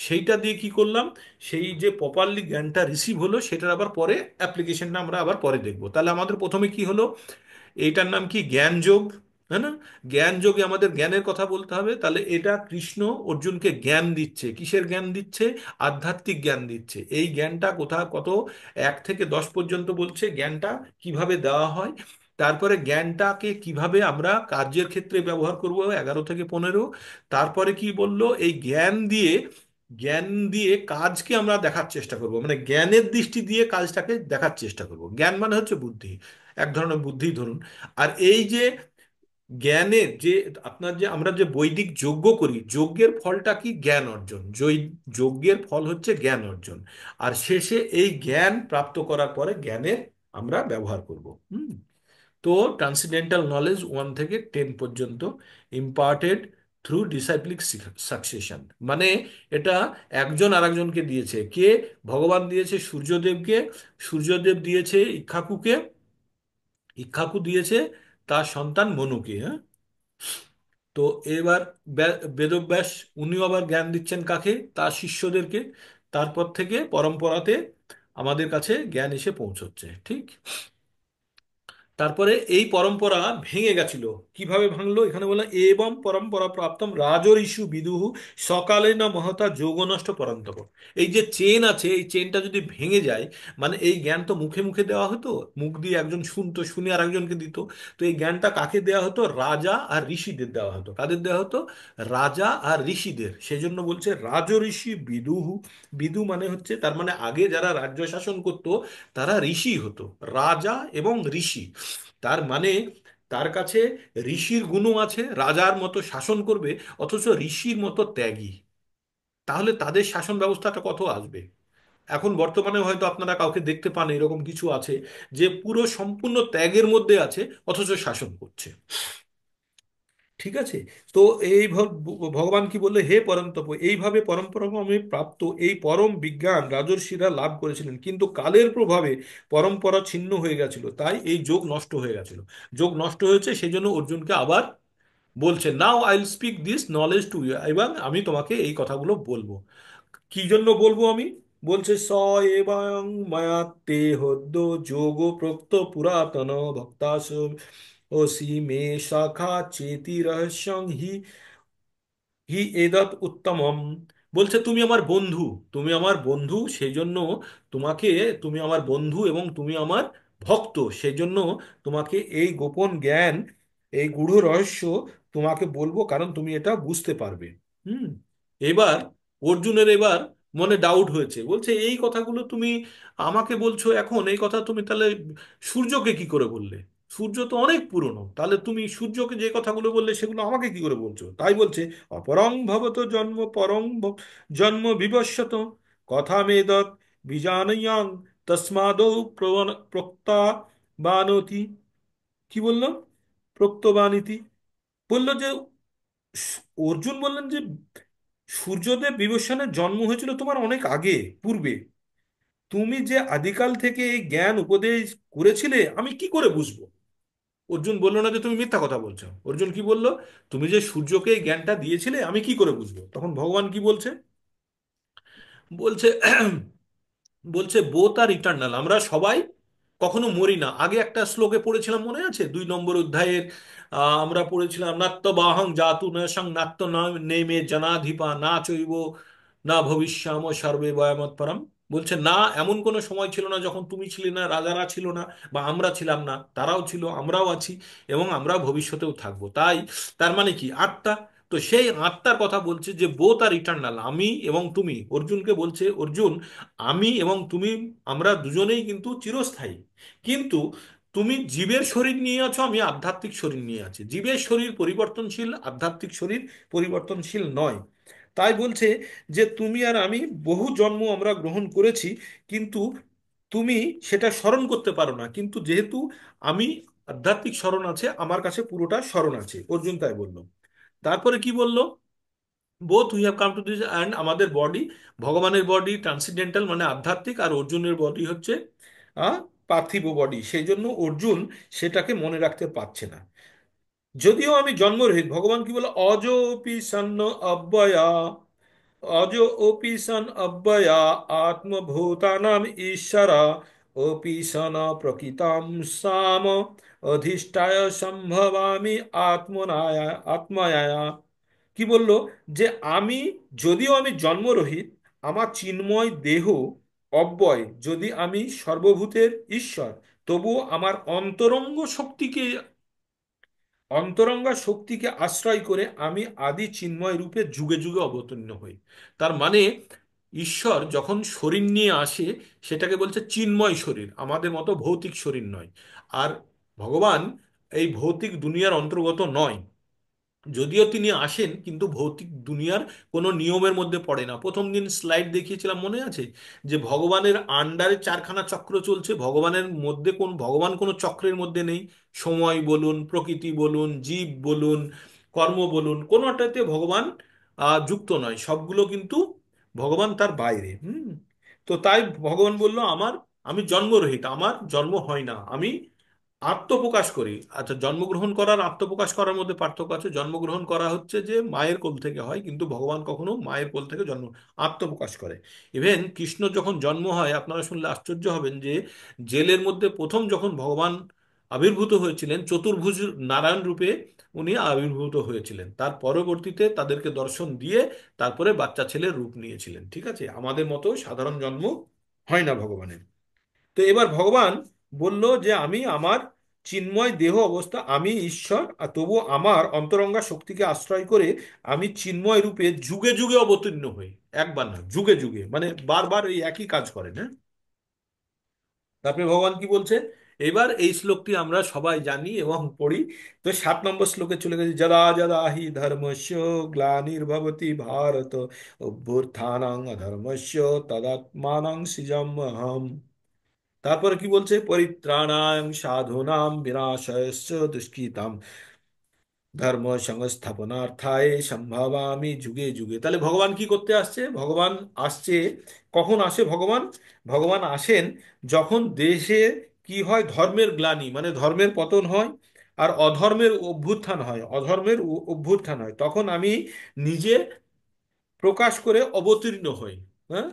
সেইটা দিয়ে কি করলাম? সেই যে প্রপারলি জ্ঞানটা রিসিভ হলো সেটার আবার পরে অ্যাপ্লিকেশনটা আমরা আবার পরে দেখবো। তাহলে আমাদের প্রথমে কি হলো? এইটার নাম কি? জ্ঞান যোগ। হ্যাঁ না? জ্ঞান যোগে আমাদের জ্ঞানের কথা বলতে হবে। তাহলে এটা কৃষ্ণ অর্জুনকে জ্ঞান দিচ্ছে। কিসের জ্ঞান দিচ্ছে? আধ্যাত্মিক জ্ঞান দিচ্ছে। এই জ্ঞানটা কত 1 থেকে 10 পর্যন্ত বলছে জ্ঞানটা কিভাবে দেওয়া হয়। তারপরে জ্ঞানটাকে কিভাবে আমরা কার্যের ক্ষেত্রে ব্যবহার করব 11 থেকে 15। তারপরে কি বললো? এই জ্ঞান দিয়ে কাজকে আমরা দেখার চেষ্টা করব, মানে জ্ঞানের দৃষ্টি দিয়ে কাজটাকে দেখার চেষ্টা করব। জ্ঞান মানে হচ্ছে বুদ্ধি, এক ধরনের বুদ্ধি ধরুন। আর এই যে জ্ঞানের যে আপনার যে আমরা যে বৈদিক যজ্ঞ করি, যজ্ঞের ফলটা কি? জ্ঞান অর্জন। যজ্ঞের ফল হচ্ছে জ্ঞান অর্জন। আর শেষে এই জ্ঞান প্রাপ্ত করার পরে জ্ঞানের আমরা ব্যবহার করব। হুম। তো ট্রান্সিডেন্টাল নলেজ 1 থেকে 10 পর্যন্ত ইম্পার্টেড থ্রু ডিসাইক্লিক সাকসেশন, মানে এটা একজন আরেকজনকে দিয়েছে। কে? ভগবান দিয়েছে সূর্যদেবকে, সূর্যদেব দিয়েছে ইক্ষ্বাকুকে, ইক্ষ্বাকু দিয়েছে তার সন্তান মনুকে। হ্যাঁ। তো এবার বেদব্যাস উনিও আবার জ্ঞান দিচ্ছেন কাকে? তার শিষ্যদেরকে। তারপর থেকে পরম্পরাতে আমাদের কাছে জ্ঞান এসে পৌঁছচ্ছে। ঠিক। তারপরে এই পরম্পরা ভেঙে গেছিল। কিভাবে ভাঙলো? এখানে বললাম এবং পরম্পরা প্রাপ্তম রাজঋষু বিদুহু সকালে না মহতা যোগ নষ্ট পরন্তপ। এই যে চেন আছে, এই চেনটা যদি ভেঙে যায়, মানে এই জ্ঞান তো মুখে মুখে দেওয়া হতো, মুখ দিয়ে একজন শুনতো, শুনে আর একজনকে দিত। তো এই জ্ঞানটা কাকে দেওয়া হতো? রাজা আর ঋষিদের দেওয়া হতো। কাদের দেওয়া হতো? রাজা আর ঋষিদের। সেজন্য বলছে রাজঋষি বিদুহু। বিদু মানে হচ্ছে, তার মানে আগে যারা রাজ্য শাসন করতো তারা ঋষি হতো, রাজা এবং ঋষি। তার মানে তার কাছে ঋষির গুণও আছে, রাজার মতো শাসন করবে, অথচ ঋষির মতো ত্যাগী। তাহলে তাদের শাসন ব্যবস্থাটা কত আসবে? এখন বর্তমানে হয়তো আপনারা কাউকে দেখতে পান এরকম কিছু আছে, যে পুরো সম্পূর্ণ ত্যাগের মধ্যে আছে অথচ শাসন করছে। ঠিক আছে। তো এই ভগবান কি বললে? হে পরন্তপ, এইভাবে পরম্পরাক্রমে প্রাপ্ত এই পরম বিজ্ঞান রাজর্ষিরা লাভ করেছিলেন, কিন্তু কালের প্রভাবে পরম্পরা ছিন্ন হয়ে গেছিল, তাই এই যোগ নষ্ট হয়ে গেছিল। যোগ নষ্ট হয়েছে, সেই জন্য অর্জুনকে আবার বলছে, now I will speak this knowledge to you, এবং আমি তোমাকে এই কথাগুলো বলবো। কি জন্য বলবো আমি? বলছে স এবং মায়াতে হদ্য যোগ প্রোক্ত পুরাতন ভক্তাস ওসি মে শাখা চেতি রহস্যং হি হি এদৎ উত্তমম। বলছে তুমি আমার বন্ধু, তুমি আমার বন্ধু, সেই জন্য তোমাকে, তুমি আমার বন্ধু এবং তুমি আমার ভক্ত, সেই জন্য তোমাকে এই গোপন জ্ঞান, এই গূঢ় রহস্য তোমাকে বলবো, কারণ তুমি এটা বুঝতে পারবে। হুম। এবার অর্জুনের এবার মনে ডাউট হয়েছে, বলছে এই কথাগুলো তুমি আমাকে বলছো এখন, এই কথা তুমি তাহলে সূর্যকে কি করে বললে? সূর্য তো অনেক পুরনো, তাহলে তুমি সূর্যকে যে কথাগুলো বললে সেগুলো আমাকে কি করে বলছো? তাই বলছে অপরং ভবত জন্ম পরং জন্ম বিবস্বত কথা মেদত বিজানয়াং তস্মাদৌ প্রক্তা বানতি। কি বললো? প্রক্তবানিতি। বললো যে অর্জুন বললেন যে সূর্যদেব বিভীষণের জন্ম হয়েছিল তোমার অনেক আগে, পূর্বে। তুমি যে আদিকাল থেকে এই জ্ঞান উপদেশ করেছিলে আমি কি করে বুঝবো? অর্জুন বলল না যে তুমি মিথ্যা কথা বলছো। অর্জুন কি বলল? তুমি যে সূর্যকে এই জ্ঞানটা দিয়েছিলে আমি কি করে বুঝবো? তখন ভগবান কি বলছে? বলছে বলছে বোথ আর ইটার্নাল, আমরা সবাই কখনো মরি না। আগে একটা শ্লোকে পড়েছিলাম, মনে আছে? 2 নম্বর অধ্যায়ের আমরা পড়েছিলাম, নাত্য বাহং জাতু নয়সং নাত্য নেমে জনাধিপা না চৈব না ভবিষ্যাম সর্বে বয়ামত পরম। বলছে না, এমন কোনো সময় ছিল না যখন তুমি ছিলে না, রাজারা ছিল না, বা আমরা ছিলাম না, তারাও ছিল, আমরাও আছি, এবং আমরা ভবিষ্যতেও থাকবো। তাই তার মানে কি? আত্মা। তো সেই আত্মার কথা বলছে যে বোথ আর ইটার্নাল, আমি এবং তুমি। অর্জুনকে বলছে, অর্জুন আমি এবং তুমি, আমরা দুজনেই কিন্তু চিরস্থায়ী। কিন্তু তুমি জীবের শরীর নিয়ে আছো, আমি আধ্যাত্মিক শরীর নিয়ে আছি। জীবের শরীর পরিবর্তনশীল, আধ্যাত্মিক শরীর পরিবর্তনশীল নয়। তাই বলছে যে তুমি আর আমি বহু জন্ম আমরা গ্রহণ করেছি, কিন্তু তুমি সেটা স্মরণ করতে পারো না, কিন্তু যেহেতু আমি আধ্যাত্মিক স্মরণ আছে, আমার কাছে পুরোটা স্মরণ আছে। অর্জুন তাই বলল। তারপরে কি বলল? Both we have come to this, and আমাদের বডি, ভগবানের বডি ট্রান্সিডেন্টাল মানে আধ্যাত্মিক, আর অর্জুনের বডি হচ্ছে আহ পার্থিব বডি। সেই জন্য অর্জুন সেটাকে মনে রাখতে পারছে না। যদিও আমি জন্মরহিত, ভগবান কি বলে? অজোপি সন্ন অব্যয়া, অজ ওপি সন অব্যয়া আত্মভূতানাম ঈশ্বর ওপি সন প্রকৃতাম সাম অধিষ্ঠায় সম্ভবামি আত্মনায়া আত্মায়া। কি বলল? যে আমি, যদিও আমি জন্মরহিত, আমার চিন্ময় দেহ অব্যয়, যদি আমি সর্বভূতের ঈশ্বর, তবুও আমার অন্তরঙ্গা শক্তিকে আশ্রয় করে আমি আদি চিন্ময় রূপে যুগে যুগে অবতীর্ণ হই। তার মানে ঈশ্বর যখন শরীর নিয়ে আসে, সেটাকে বলছে চিন্ময় শরীর, আমাদের মতো ভৌতিক শরীর নয়। আর ভগবান এই ভৌতিক দুনিয়ার অন্তর্গত নয়। যদিও তিনি আসেন, কিন্তু ভৌতিক দুনিয়ার কোনো নিয়মের মধ্যে পড়ে না। প্রথম দিন স্লাইড দেখিয়েছিলাম, মনে আছে? যে ভগবানের আন্ডারে চারখানা চক্র চলছে, ভগবানের মধ্যে ভগবান কোনো চক্রের মধ্যে নেই। সময় বলুন, প্রকৃতি বলুন, জীব বলুন, কর্ম বলুন, কোনোটাতে ভগবান যুক্ত নয়, সবগুলো কিন্তু ভগবান তার বাইরে। তো তাই ভগবান বলল, আমি জন্মরহিত, আমার জন্ম হয় না, আমি আত্মপ্রকাশ করি। আচ্ছা, জন্মগ্রহণ করার আত্মপ্রকাশ করার মধ্যে পার্থক্য আছে। জন্মগ্রহণ করা হচ্ছে যে মায়ের কোল থেকে হয়, কিন্তু ভগবান কখনো মায়ের কোল থেকে আত্মপ্রকাশ করে। ইভেন কৃষ্ণ যখন জন্ম হয়, আপনারা শুনলে আশ্চর্য হবেন যে জেলের মধ্যে প্রথম যখন ভগবান আবির্ভূত হয়েছিলেন, চতুর্ভুজ নারায়ণ রূপে উনি আবির্ভূত হয়েছিলেন। তার পরবর্তীতে তাদেরকে দর্শন দিয়ে তারপরে বাচ্চা ছেলের রূপ নিয়েছিলেন। ঠিক আছে, আমাদের মতো সাধারণ জন্ম হয় না ভগবানের। তো এবার ভগবান বলল যে আমি আমার চিন্ময় দেহ অবস্থা, আমি ঈশ্বর, আর তবু আমার অন্তরঙ্গা শক্তিকে আশ্রয় করে আমি চিন্ময় রূপে যুগে যুগে অবতীর্ণ হই। একবার না, যুগে যুগে, মানে বারবার এই একই কাজ করেন। হ্যাঁ, তারপরে ভগবান কি বলছে? এবার এই শ্লোকটি আমরা সবাই জানি এবং পড়ি। তো 7 নম্বর শ্লোকে চলে গেছে, যদা যদা হি ধর্মস্য গ্লানির্ভবতি ভারত অভ্যুত্থানং অধর্মস্য তদাত্মানং সৃজাম্যহম। তারপরে কি বলছে? পরিত্রাণায় সাধুনাম বিনাশায়শ্চ দুষ্কৃতাম ধর্ম সংস্থাপনার্থায় সম্ভাবামি যুগে যুগে। তাহলে ভগবান কি করতে আসছে? ভগবান আসছে, কখন আসে ভগবান? ভগবান আসেন যখন দেশে কি হয়, ধর্মের গ্লানি, মানে ধর্মের পতন হয়, আর অধর্মের অভ্যুত্থান হয়, অভ্যুত্থান হয়, তখন আমি নিজে প্রকাশ করে অবতীর্ণ হই। হ্যাঁ,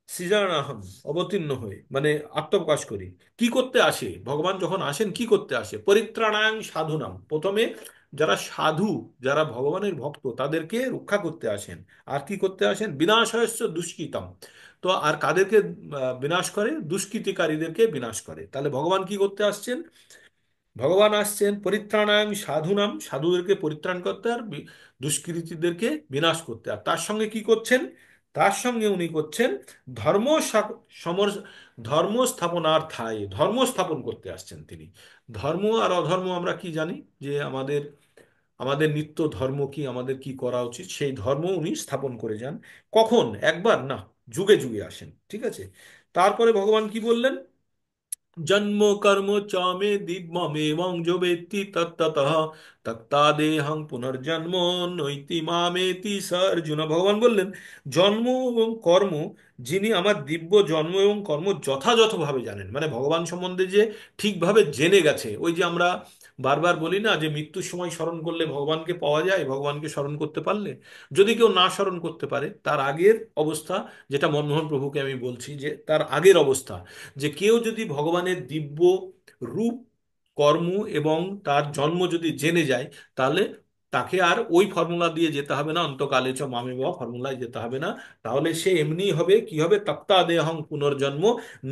সৃজনাহম, অবতীর্ণ হয়ে মানে আত্মপ্রকাশ করি। কি করতে আসে ভগবান? যখন আসেন কি করতে আসে? পরিত্রাণাং সাধুনাম, প্রথমে যারা সাধু, যারা ভগবানের ভক্ত, তাদেরকে রক্ষা করতে আসেন। আর কি করতে আসেন? বিনাশায়স্য দুষ্কৃতম। তো আর কাদেরকে বিনাশ করে? দুষ্কৃতিকারীদেরকে বিনাশ করে। তাহলে ভগবান কি করতে আসছেন? ভগবান আসছেন পরিত্রাণাং সাধুনাম, সাধুদেরকে পরিত্রাণ করতে, আর দুষ্কৃতীদেরকে বিনাশ করতে। আর তার সঙ্গে কি করছেন? তার সঙ্গে উনি করছেন ধর্ম সমর ধর্ম স্থাপনার্থায়, ধর্ম স্থাপন করতে আসছেন তিনি। ধর্ম আর অধর্ম আমরা কি জানি, যে আমাদের আমাদের নিত্য ধর্ম কি, আমাদের কি করা উচিত, সেই ধর্ম উনি স্থাপন করে যান। কখন? একবার না, যুগে যুগে আসেন। ঠিক আছে, তারপরে ভগবান কি বললেন? জন্ম কর্ম চ মে দিব্যমেবং যো বেত্তি তত্ত্বতঃ তত্তাদেহং পুনর্জন্ম নৈতি মামেতি স অর্জুন। ভগবান বললেন, জন্ম এবং কর্ম, যিনি আমার দিব্য জন্ম এবং কর্ম যথাযথভাবে জানেন, মানে ভগবান সম্বন্ধে যে ঠিকভাবে জেনে গেছে। ওই যে আমরা বারবার বলি না, যে মৃত্যুর সময় স্মরণ করলে ভগবানকে পাওয়া যায়, ভগবানকে স্মরণ করতে পারলে। যদি কেউ না স্মরণ করতে পারে, তার আগের অবস্থা, যেটা মনমোহন প্রভুকে আমি বলছি, যে তার আগের অবস্থা, যে কেউ যদি ভগবানের দিব্য রূপ, কর্ম এবং তার জন্ম যদি জেনে যায়, তাহলে তাকে আর ওই ফর্মুলা দিয়ে যেতে হবে না, অন্তকালে চ মামে বাবা ফর্মুলায় যেতে হবে না। তাহলে সে এমনি হবে, কি হবে? তপ্তা দেহং পুনর্জন্ম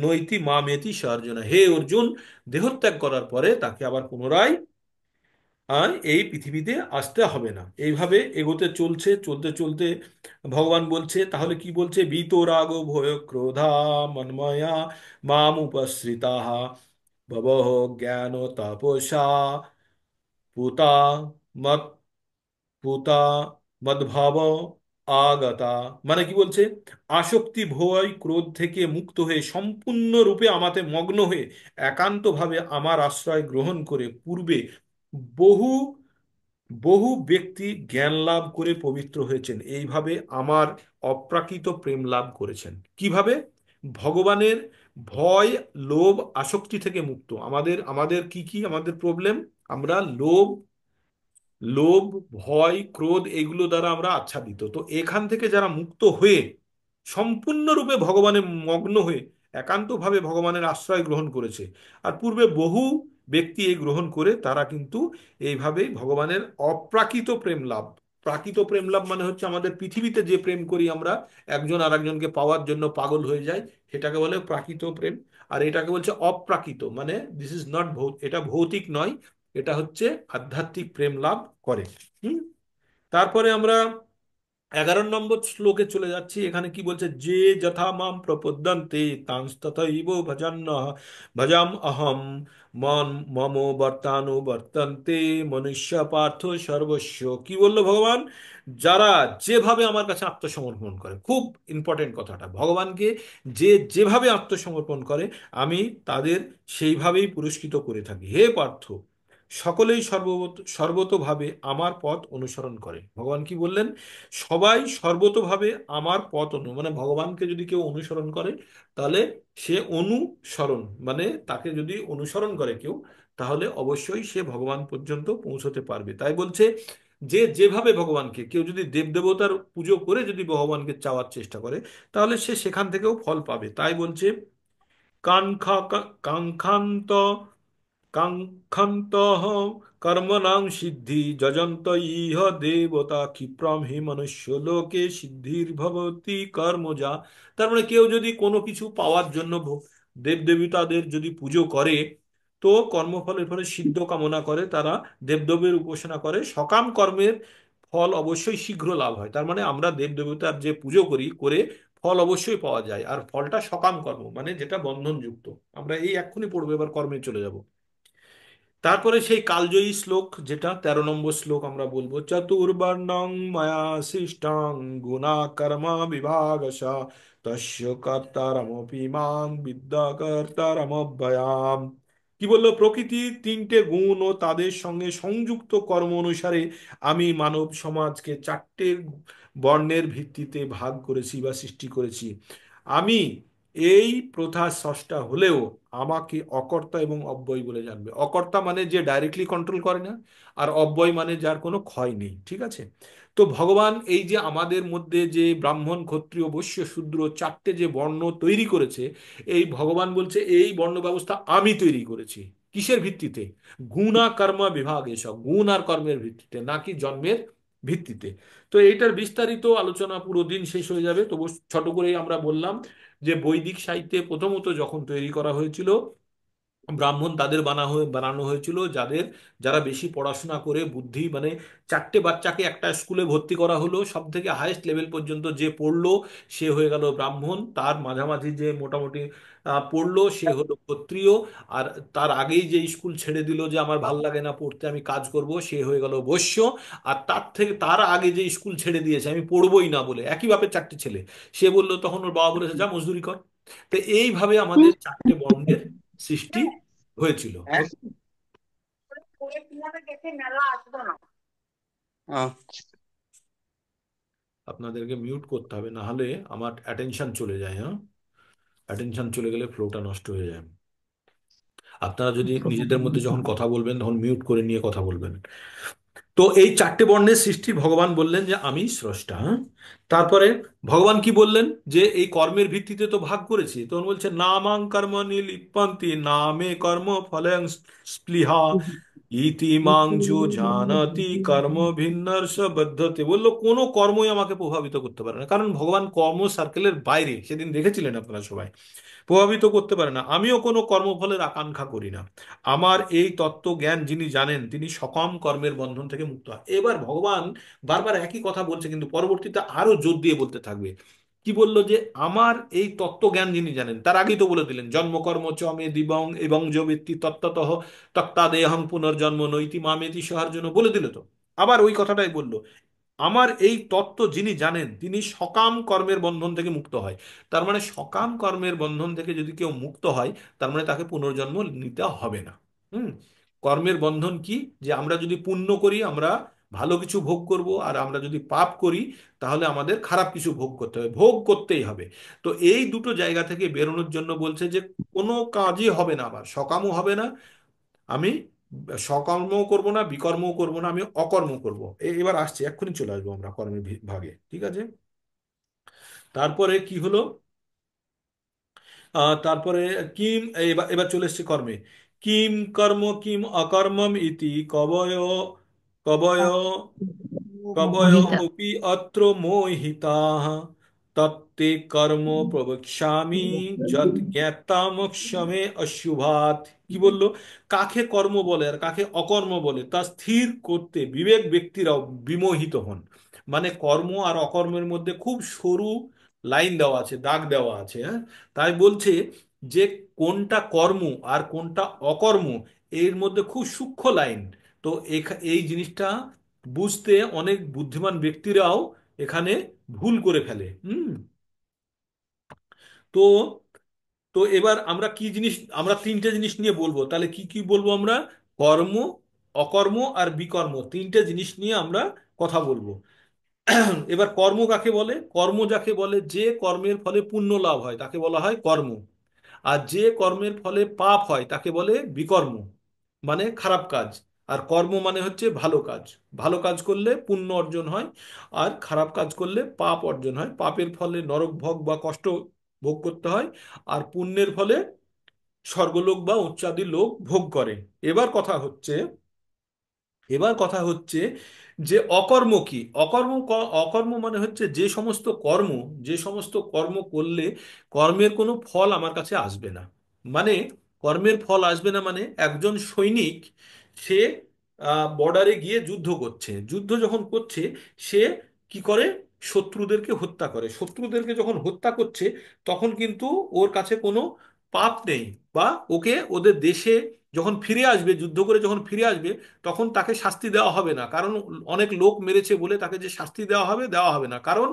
নৈতি মামেতি সর্জনা। হে অর্জুন, দেহত্যাগ করার পরে তাকে আবার পুনরায় আর এই পৃথিবীতে আসতে হবে না। এইভাবে এগোতে চলছে, চলতে চলতে ভগবান বলছে, তাহলে কি বলছে? বীতরাগ ভয় ক্রোধা মন্ময়া মাম উপসৃতা ভবহ জ্ঞান তাপসা পুতা মত পুতা মদ্ভাব আগতা। মানে কি বলছে? আসক্তি ভয় ক্রোধ থেকে মুক্ত হয়ে সম্পূর্ণরূপে আমাতে মগ্ন হয়ে একান্তভাবে আমার আশ্রয় গ্রহণ করে পূর্বে বহু বহু ব্যক্তি জ্ঞান লাভ করে পবিত্র হয়েছেন, এইভাবে আমার অপ্রাকৃত প্রেম লাভ করেছেন। কিভাবে? ভগবানের ভয়, লোভ, আসক্তি থেকে মুক্ত। আমাদের আমাদের কি কি আমাদের প্রবলেম? আমরা লোভ, ভয়, ক্রোধ, এইগুলো দ্বারা আমরা আচ্ছাদিত। তো এখান থেকে যারা মুক্ত হয়ে সম্পূর্ণরূপে ভগবানে মগ্ন হয়ে একান্তভাবে ভগবানের আশ্রয় গ্রহণ করেছে, আর পূর্বে বহু ব্যক্তি এই গ্রহণ করে, তারা কিন্তু এইভাবে ভগবানের অপ্রাকৃত প্রেম লাভ। প্রাকৃত প্রেম লাভ মানে হচ্ছে আমাদের পৃথিবীতে যে প্রেম করি আমরা, একজন আরেকজনকে পাওয়ার জন্য পাগল হয়ে যায়, সেটাকে বলে প্রাকৃত প্রেম। আর এটাকে বলছে অপ্রাকৃত, মানে দিস ইজ নট এটা ভৌতিক নয়, এটা হচ্ছে আধ্যাত্মিক প্রেম লাভ করে। হুম, তারপরে আমরা 11 নম্বর শ্লোকে চলে যাচ্ছি। এখানে কি বলছে? যে যথা মাম প্রপদ্যন্তে তাংস্তথৈব ভজান্য ভজাম অহম মন মম বর্তানুবর্তন্তে মনুষ্য পার্থ সর্বস্ব। কি বললো ভগবান? যারা যেভাবে আমার কাছে আত্মসমর্পণ করে, খুব ইম্পর্টেন্ট কথাটা, ভগবানকে যে যেভাবে আত্মসমর্পণ করে আমি তাদের সেইভাবেই পুরস্কৃত করে থাকি। হে পার্থ, সকলেই সর্বতোভাবে আমার পথ অনুসরণ করে। ভগবান কি বললেন? সবাই সর্বতোভাবে আমার পথ মানে ভগবানকে যদি কেউ অনুসরণ করে, তাহলে সে অনুসরণ মানে তাকে যদি অনুসরণ করে কেউ, তাহলে অবশ্যই সে ভগবান পর্যন্ত পৌঁছতে পারবে। তাই বলছে যে যেভাবে ভগবানকে, কেউ যদি দেবদেবতার পুজো করে যদি ভগবানকে চাওয়ার চেষ্টা করে, তাহলে সে সেখান থেকেও ফল পাবে। তাই বলছে কাঙ্ক্ষা কাঙ্ক্ষান্ত কাঙ্ক্ষন্তঃ কর্মণাং সিদ্ধি যজন্ত ইহ দেবতা ক্ষিপ্রম হি মনুষ্য লোকে সিদ্ধির ভবতি কর্মজা। তার মানে কেউ যদি কোনো কিছু পাওয়ার জন্য দেবদেবতাদের যদি পুজো করে, তো কর্মফলের ফলে সিদ্ধ কামনা করে, তারা দেবদেবের উপাসনা করে, সকাম কর্মের ফল অবশ্যই শীঘ্র লাভ হয়। তার মানে আমরা দেবদেবতার যে পুজো করি, করে ফল অবশ্যই পাওয়া যায়, আর ফলটা সকাম কর্ম মানে যেটা বন্ধনযুক্ত। আমরা এই এক্ষুনি পড়বো, এবার কর্মে চলে যাব। তারপরে সেই কালজয়ী শ্লোক, যেটা 13 নম্বর শ্লোক, আমরা বলবো চতুর্বর্ণং মায়া সৃষ্টং গুণা কর্ম বিভাগশা তস্য কর্তারমপি মাং বিদ্যা কর্তারমব্যয়াম। কি বললো? প্রকৃতির 3টে গুণ ও তাদের সঙ্গে সংযুক্ত কর্ম অনুসারে আমি মানব সমাজকে 4টে বর্ণের ভিত্তিতে ভাগ করেছি বা সৃষ্টি করেছি। আমি এই প্রথা স্রষ্টা হলেও আমাকে অকর্তা এবং অব্যয় বলে জানবে। অকর্তা মানে যে ডাইরেক্টলি কন্ট্রোল করে না, আর অব্যয় মানে যার কোনো ক্ষয় নেই। ঠিক আছে? তো ভগবান এই যে আমাদের মধ্যে যে ব্রাহ্মণ ক্ষত্রিয় বৈশ্য শূদ্র 4টে যে বর্ণ তৈরি করেছে, এই ভগবান বলছে এই বর্ণ ব্যবস্থা আমি তৈরি করেছি। কিসের ভিত্তিতে? গুণ আর কর্ম বিভাগ, এসব গুণ আর কর্মের ভিত্তিতে, নাকি জন্মের ভিত্তিতে। তো এইটার বিস্তারিত আলোচনা পুরো দিন শেষ হয়ে যাবে, তবু ছোট করেই আমরা বললাম যে বৈদিক সাহিত্যে প্রথমত যখন তৈরি করা হয়েছিল, ব্রাহ্মণ তাদের বানানো হয়েছিল যারা বেশি পড়াশোনা করে বুদ্ধি মানে, 4টে বাচ্চাকে একটা স্কুলে ভর্তি করা হলো, সব থেকে হাইয়েস্ট লেভেল পর্যন্ত যে পড়লো সে হয়ে গেল ব্রাহ্মণ, তার মাঝামাঝি যে মোটামুটি পড়লো সে হলো ক্ষত্রিয়, আর তার আগেই যে স্কুল ছেড়ে দিল যে আমার ভাল লাগে না পড়তে আমি কাজ করব, সে হয়ে গেল বৈশ্য, আর তার আগে যে স্কুল ছেড়ে দিয়েছে আমি পড়বই না বলে, একই বাপের 4টে ছেলে, সে বললো, তখন ওর বাবা বলেছে যা মজদুরি কর। তো এইভাবে আমাদের 4টে বর্ণের সৃষ্টি হয়েছিল। ওকে। আপনাদেরকে মিউট করতে হবে, না হলে আমার অ্যাটেনশন চলে যায়। হ্যাঁ, অ্যাটেনশন চলে গেলে ফ্লোটা নষ্ট হয়ে যায়। আপনারা যদি নিজেদের মধ্যে যখন কথা বলবেন তখন মিউট করে নিয়ে কথা বলবেন। তো এই 4টে বর্ণের সৃষ্টি ভগবান বললেন যে আমি স্রষ্টা। হ্যাঁ? তারপরে ভগবান কি বললেন? যে এই কর্মের ভিত্তিতে তো ভাগ করেছি, তখন বলছে নামাং কর্মণি লিপ্যন্তি নামে কর্ম ফলেং স্পৃহা ইতি মাং যো জানাতি কর্ম ভিন্নর্ষ বদ্ধতে। বললো কোনো কর্মই আমাকে প্রভাবিত করতে পারে না, কারণ ভগবান কর্ম সার্কেলের বাইরে, সেদিন দেখেছিলেন আপনারা সবাই, প্রভাবিত করতে পারে না। আমিও কোনো কর্মফলের আকাঙ্ক্ষা করি না। আমার এই তত্ত্ব জ্ঞান যিনি জানেন তিনি সকাম কর্মের বন্ধন থেকে মুক্ত হয়। এবার ভগবান বারবার একই কথা বলছে, কিন্তু পরবর্তীতে আরো জোর দিয়ে বলতে থাকবে। কি বললো? যে আমার এই তত্ত্ব জ্ঞান যিনি জানেন, তার আগেই তো বলে দিলেন জন্মকর্ম চ মে দিবং এবং য ব্যক্তি তত্ত্বতঃ তত্ত্বাদেহং পুনর্জন্ম নৈতি মামেতি সহার জন্য বলে দিল তো। আবার ওই কথাটাই বললো, আমার এই তত্ত্ব যিনি জানেন তিনি সকাম কর্মের বন্ধন থেকে মুক্ত হয়। তার মানে সকাম কর্মের বন্ধন থেকে যদি কেউ মুক্ত হয়, তার মানে তাকে পুনর্জন্ম নিতে হবে না। হুম। কর্মের বন্ধন কি? যে আমরা যদি পুণ্য করি আমরা ভালো কিছু ভোগ করব, আর আমরা যদি পাপ করি তাহলে আমাদের খারাপ কিছু ভোগ করতে হবে, ভোগ করতেই হবে। তো এই দুটো জায়গা থেকে বেরোনোর জন্য বলছে যে কোনো কাজই হবে না, আবার সকামও হবে না, আমি সকর্মও করব না বিকর্মও করব না, আমি অকর্ম করব। এবার আসছে, এক্ষুনি চলে আসবো আমরা কর্মের ভাগে। ঠিক আছে? তারপরে কি হলো? তারপরে কিম, এবার এবার চলে এসছে কর্মে। কিম কর্ম কিম অকর্মম ইতি কবয় কবয় কবয় মোহিতা। অপি অত্র মোহিতাঃ তত্তে কর্ম প্রবক্ষ্যামি যদ জ্ঞাতামক্ষমে অশুভাৎ। কি বললো? কাকে কর্ম বলে আর কাকে অকর্ম বলে তা স্থির করতে বিবেক ব্যক্তিরাও বিমোহিত হন। মানে কর্ম আর অকর্মের মধ্যে খুব সরু লাইন দেওয়া আছে, দাগ দেওয়া আছে। হ্যাঁ? তাই বলছে যে কোনটা কর্ম আর কোনটা অকর্ম, এর মধ্যে খুব সূক্ষ্ম লাইন। তো এই জিনিসটা বুঝতে অনেক বুদ্ধিমান ব্যক্তিরাও এখানে ভুল করে ফেলে। তো তো এবার আমরা কি জিনিস, আমরা তিনটে জিনিস নিয়ে বলবো, তাহলে কি কি বলবো আমরা? কর্ম, অকর্ম আর বিকর্ম, তিনটে জিনিস নিয়ে আমরা কথা বলবো। এবার কর্ম কাকে বলে? কর্ম যাকে বলে, যে কর্মের ফলে পুণ্য লাভ হয় তাকে বলা হয় কর্ম। আর যে কর্মের ফলে পাপ হয় তাকে বলে বিকর্ম, মানে খারাপ কাজ। আর কর্ম মানে হচ্ছে ভালো কাজ। ভালো কাজ করলে পুণ্য অর্জন হয়, আর খারাপ কাজ করলে পাপ অর্জন হয়। পাপের ফলে নরক ভোগ বা কষ্ট ভোগ করতে হয়, আর পুণ্যের ফলে স্বর্গলোক বা উচ্চাদি লোক ভোগ করে। এবার কথা হচ্ছে এবার কথা হচ্ছে যে অকর্ম কি? অকর্ম মানে হচ্ছে যে সমস্ত কর্ম করলে কর্মের কোনো ফল আমার কাছে আসবে না। মানে কর্মের ফল আসবে না মানে একজন সৈনিক, সে বর্ডারে গিয়ে যুদ্ধ করছে, যুদ্ধ যখন করছে সে কি করে? শত্রুদেরকে হত্যা করে। শত্রুদেরকে যখন হত্যা করছে তখন কিন্তু ওর কাছে কোনো পাপ নেই, বা ওকে ওদের দেশে যখন ফিরে আসবে, যুদ্ধ করে যখন ফিরে আসবে, তখন তাকে শাস্তি দেওয়া হবে না। কারণ অনেক লোক মেরেছে বলে তাকে যে শাস্তি দেওয়া হবে না, কারণ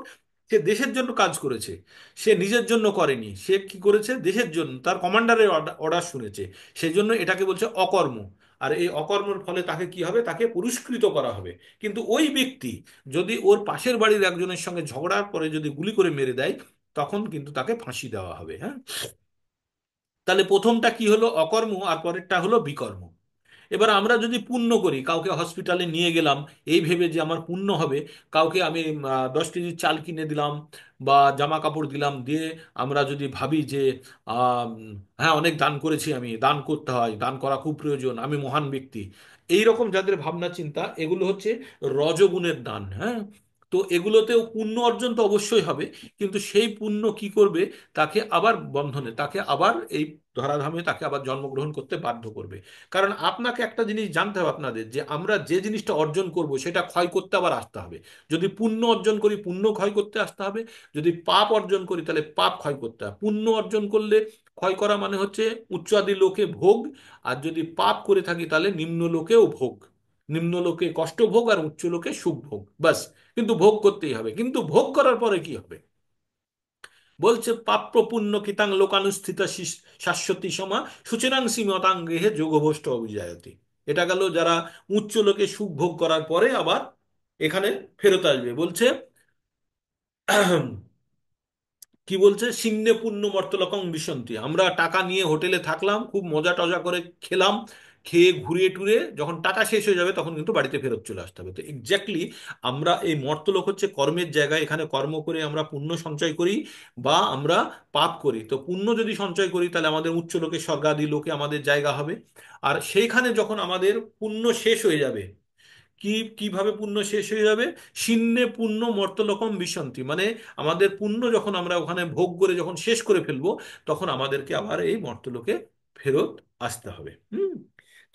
সে দেশের জন্য কাজ করেছে। সে নিজের জন্য করেনি, সে কি করেছে? দেশের জন্য, তার কমান্ডারের অর্ডার শুনেছে। সেই জন্য এটাকে বলছে অকর্ম। আর এই অকর্মের ফলে তাকে কি হবে? তাকে পুরস্কৃত করা হবে। কিন্তু ওই ব্যক্তি যদি ওর পাশের বাড়ির একজনের সঙ্গে ঝগড়ার পরে যদি গুলি করে মেরে দেয়, তখন কিন্তু তাকে ফাঁসি দেওয়া হবে। হ্যাঁ, তাহলে প্রথমটা কি হলো? অকর্ম, আর পরেরটা হলো বিকর্ম। এবার আমরা যদি পুণ্য করি, কাউকে হসপিটালে নিয়ে গেলাম এই ভেবে যে আমার পুণ্য হবে, কাউকে আমি 10 কেজি চাল কিনে দিলাম বা জামা কাপড় দিলাম, দিয়ে আমরা যদি ভাবি যে হ্যাঁ অনেক দান করেছি, আমি দান করতে হয়, দান করা খুব প্রয়োজন, আমি মহান ব্যক্তি, এই রকম যাদের ভাবনা চিন্তা, এগুলো হচ্ছে রজগুণের দান। হ্যাঁ, তো এগুলোতেও পুণ্য অর্জন তো অবশ্যই হবে, কিন্তু সেই পুণ্য কি করবে? তাকে আবার বন্ধনে, তাকে আবার এই ধরাধামে তাকে আবার জন্মগ্রহণ করতে বাধ্য করবে। কারণ আপনাকে একটা জিনিস জানতে হবে আপনাদের, যে আমরা যে জিনিসটা অর্জন করব সেটা ক্ষয় করতে আবার আসতে হবে। যদি পুণ্য অর্জন করি, পুণ্য ক্ষয় করতে আসতে হবে। যদি পাপ অর্জন করি, তাহলে পাপ ক্ষয় করতে হবে। পুণ্য অর্জন করলে ক্ষয় করা মানে হচ্ছে উচ্চ আদি লোকে ভোগ, আর যদি পাপ করে থাকি তাহলে নিম্ন লোকেও ভোগ। নিম্ন লোকে কষ্ট ভোগ আর উচ্চ লোকে সুখ ভোগ, বাস। কিন্তু ভোগ করতেই হবে। কিন্তু ভোগ করার পরে কি হবে? বলছে প্রাপ্য পুণ্য কৃতাং লোকানুষ্ঠিত শাশ্বতী সমা সুচিরাং সীমতাং গৃহে যোগভ্রষ্ট অভিজায়তি। এটা গেল যারা উচ্চ লোকে সুখ ভোগ করার পরে আবার এখানে ফেরত আসবে। বলছে কি বলছে? সিন্নে পুণ্য মর্তলোকং বিশন্তি। আমরা টাকা নিয়ে হোটেলে থাকলাম, খুব মজা টজা করে খেলাম, খেয়ে ঘুরিয়ে টুরে যখন টাকা শেষ হয়ে যাবে তখন কিন্তু বাড়িতে ফেরত চলে আসতে হবে। তো এক্স্যাক্টলি আমরা এই মর্তলোক হচ্ছে কর্মের জায়গা, এখানে কর্ম করে আমরা পুণ্য সঞ্চয় করি বা আমরা পাপ করি। তো পুণ্য যদি সঞ্চয় করি তাহলে আমাদের উচ্চ লোকে, স্বর্গাদি লোকে আমাদের জায়গা হবে। আর সেইখানে যখন আমাদের পুণ্য শেষ হয়ে যাবে, কি কিভাবে পুণ্য শেষ হয়ে যাবে? শীন্নে পুণ্য মর্তলোকম বিশন্তি, মানে আমাদের পুণ্য যখন আমরা ওখানে ভোগ করে যখন শেষ করে ফেলবো, তখন আমাদেরকে আবার এই মর্তলোকে ফেরত আসতে হবে।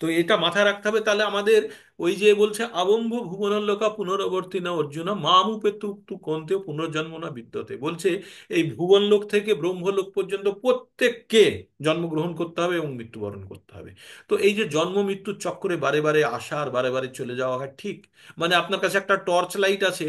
তো এটা মাথায় রাখতে হবে। তাহলে আমাদের ওই যে বলছে আবম্ভ ভুবনলোকা পুনরবর্তী না অর্জুন মামুপে তু তু কন্তে পুনর্জন্ম না বিদ্যতে। বলছে এই ভুবনলোক থেকে ব্রহ্মলোক পর্যন্ত প্রত্যেককে জন্মগ্রহণ করতে হবে এবং মৃত্যুবরণ করতে হবে। তো এই যে জন্ম মৃত্যুর চক্করে বারে বারে আসা আর বারে বারে চলে যাওয়া হয়, ঠিক মানে আপনার কাছে একটা টর্চ লাইট আছে,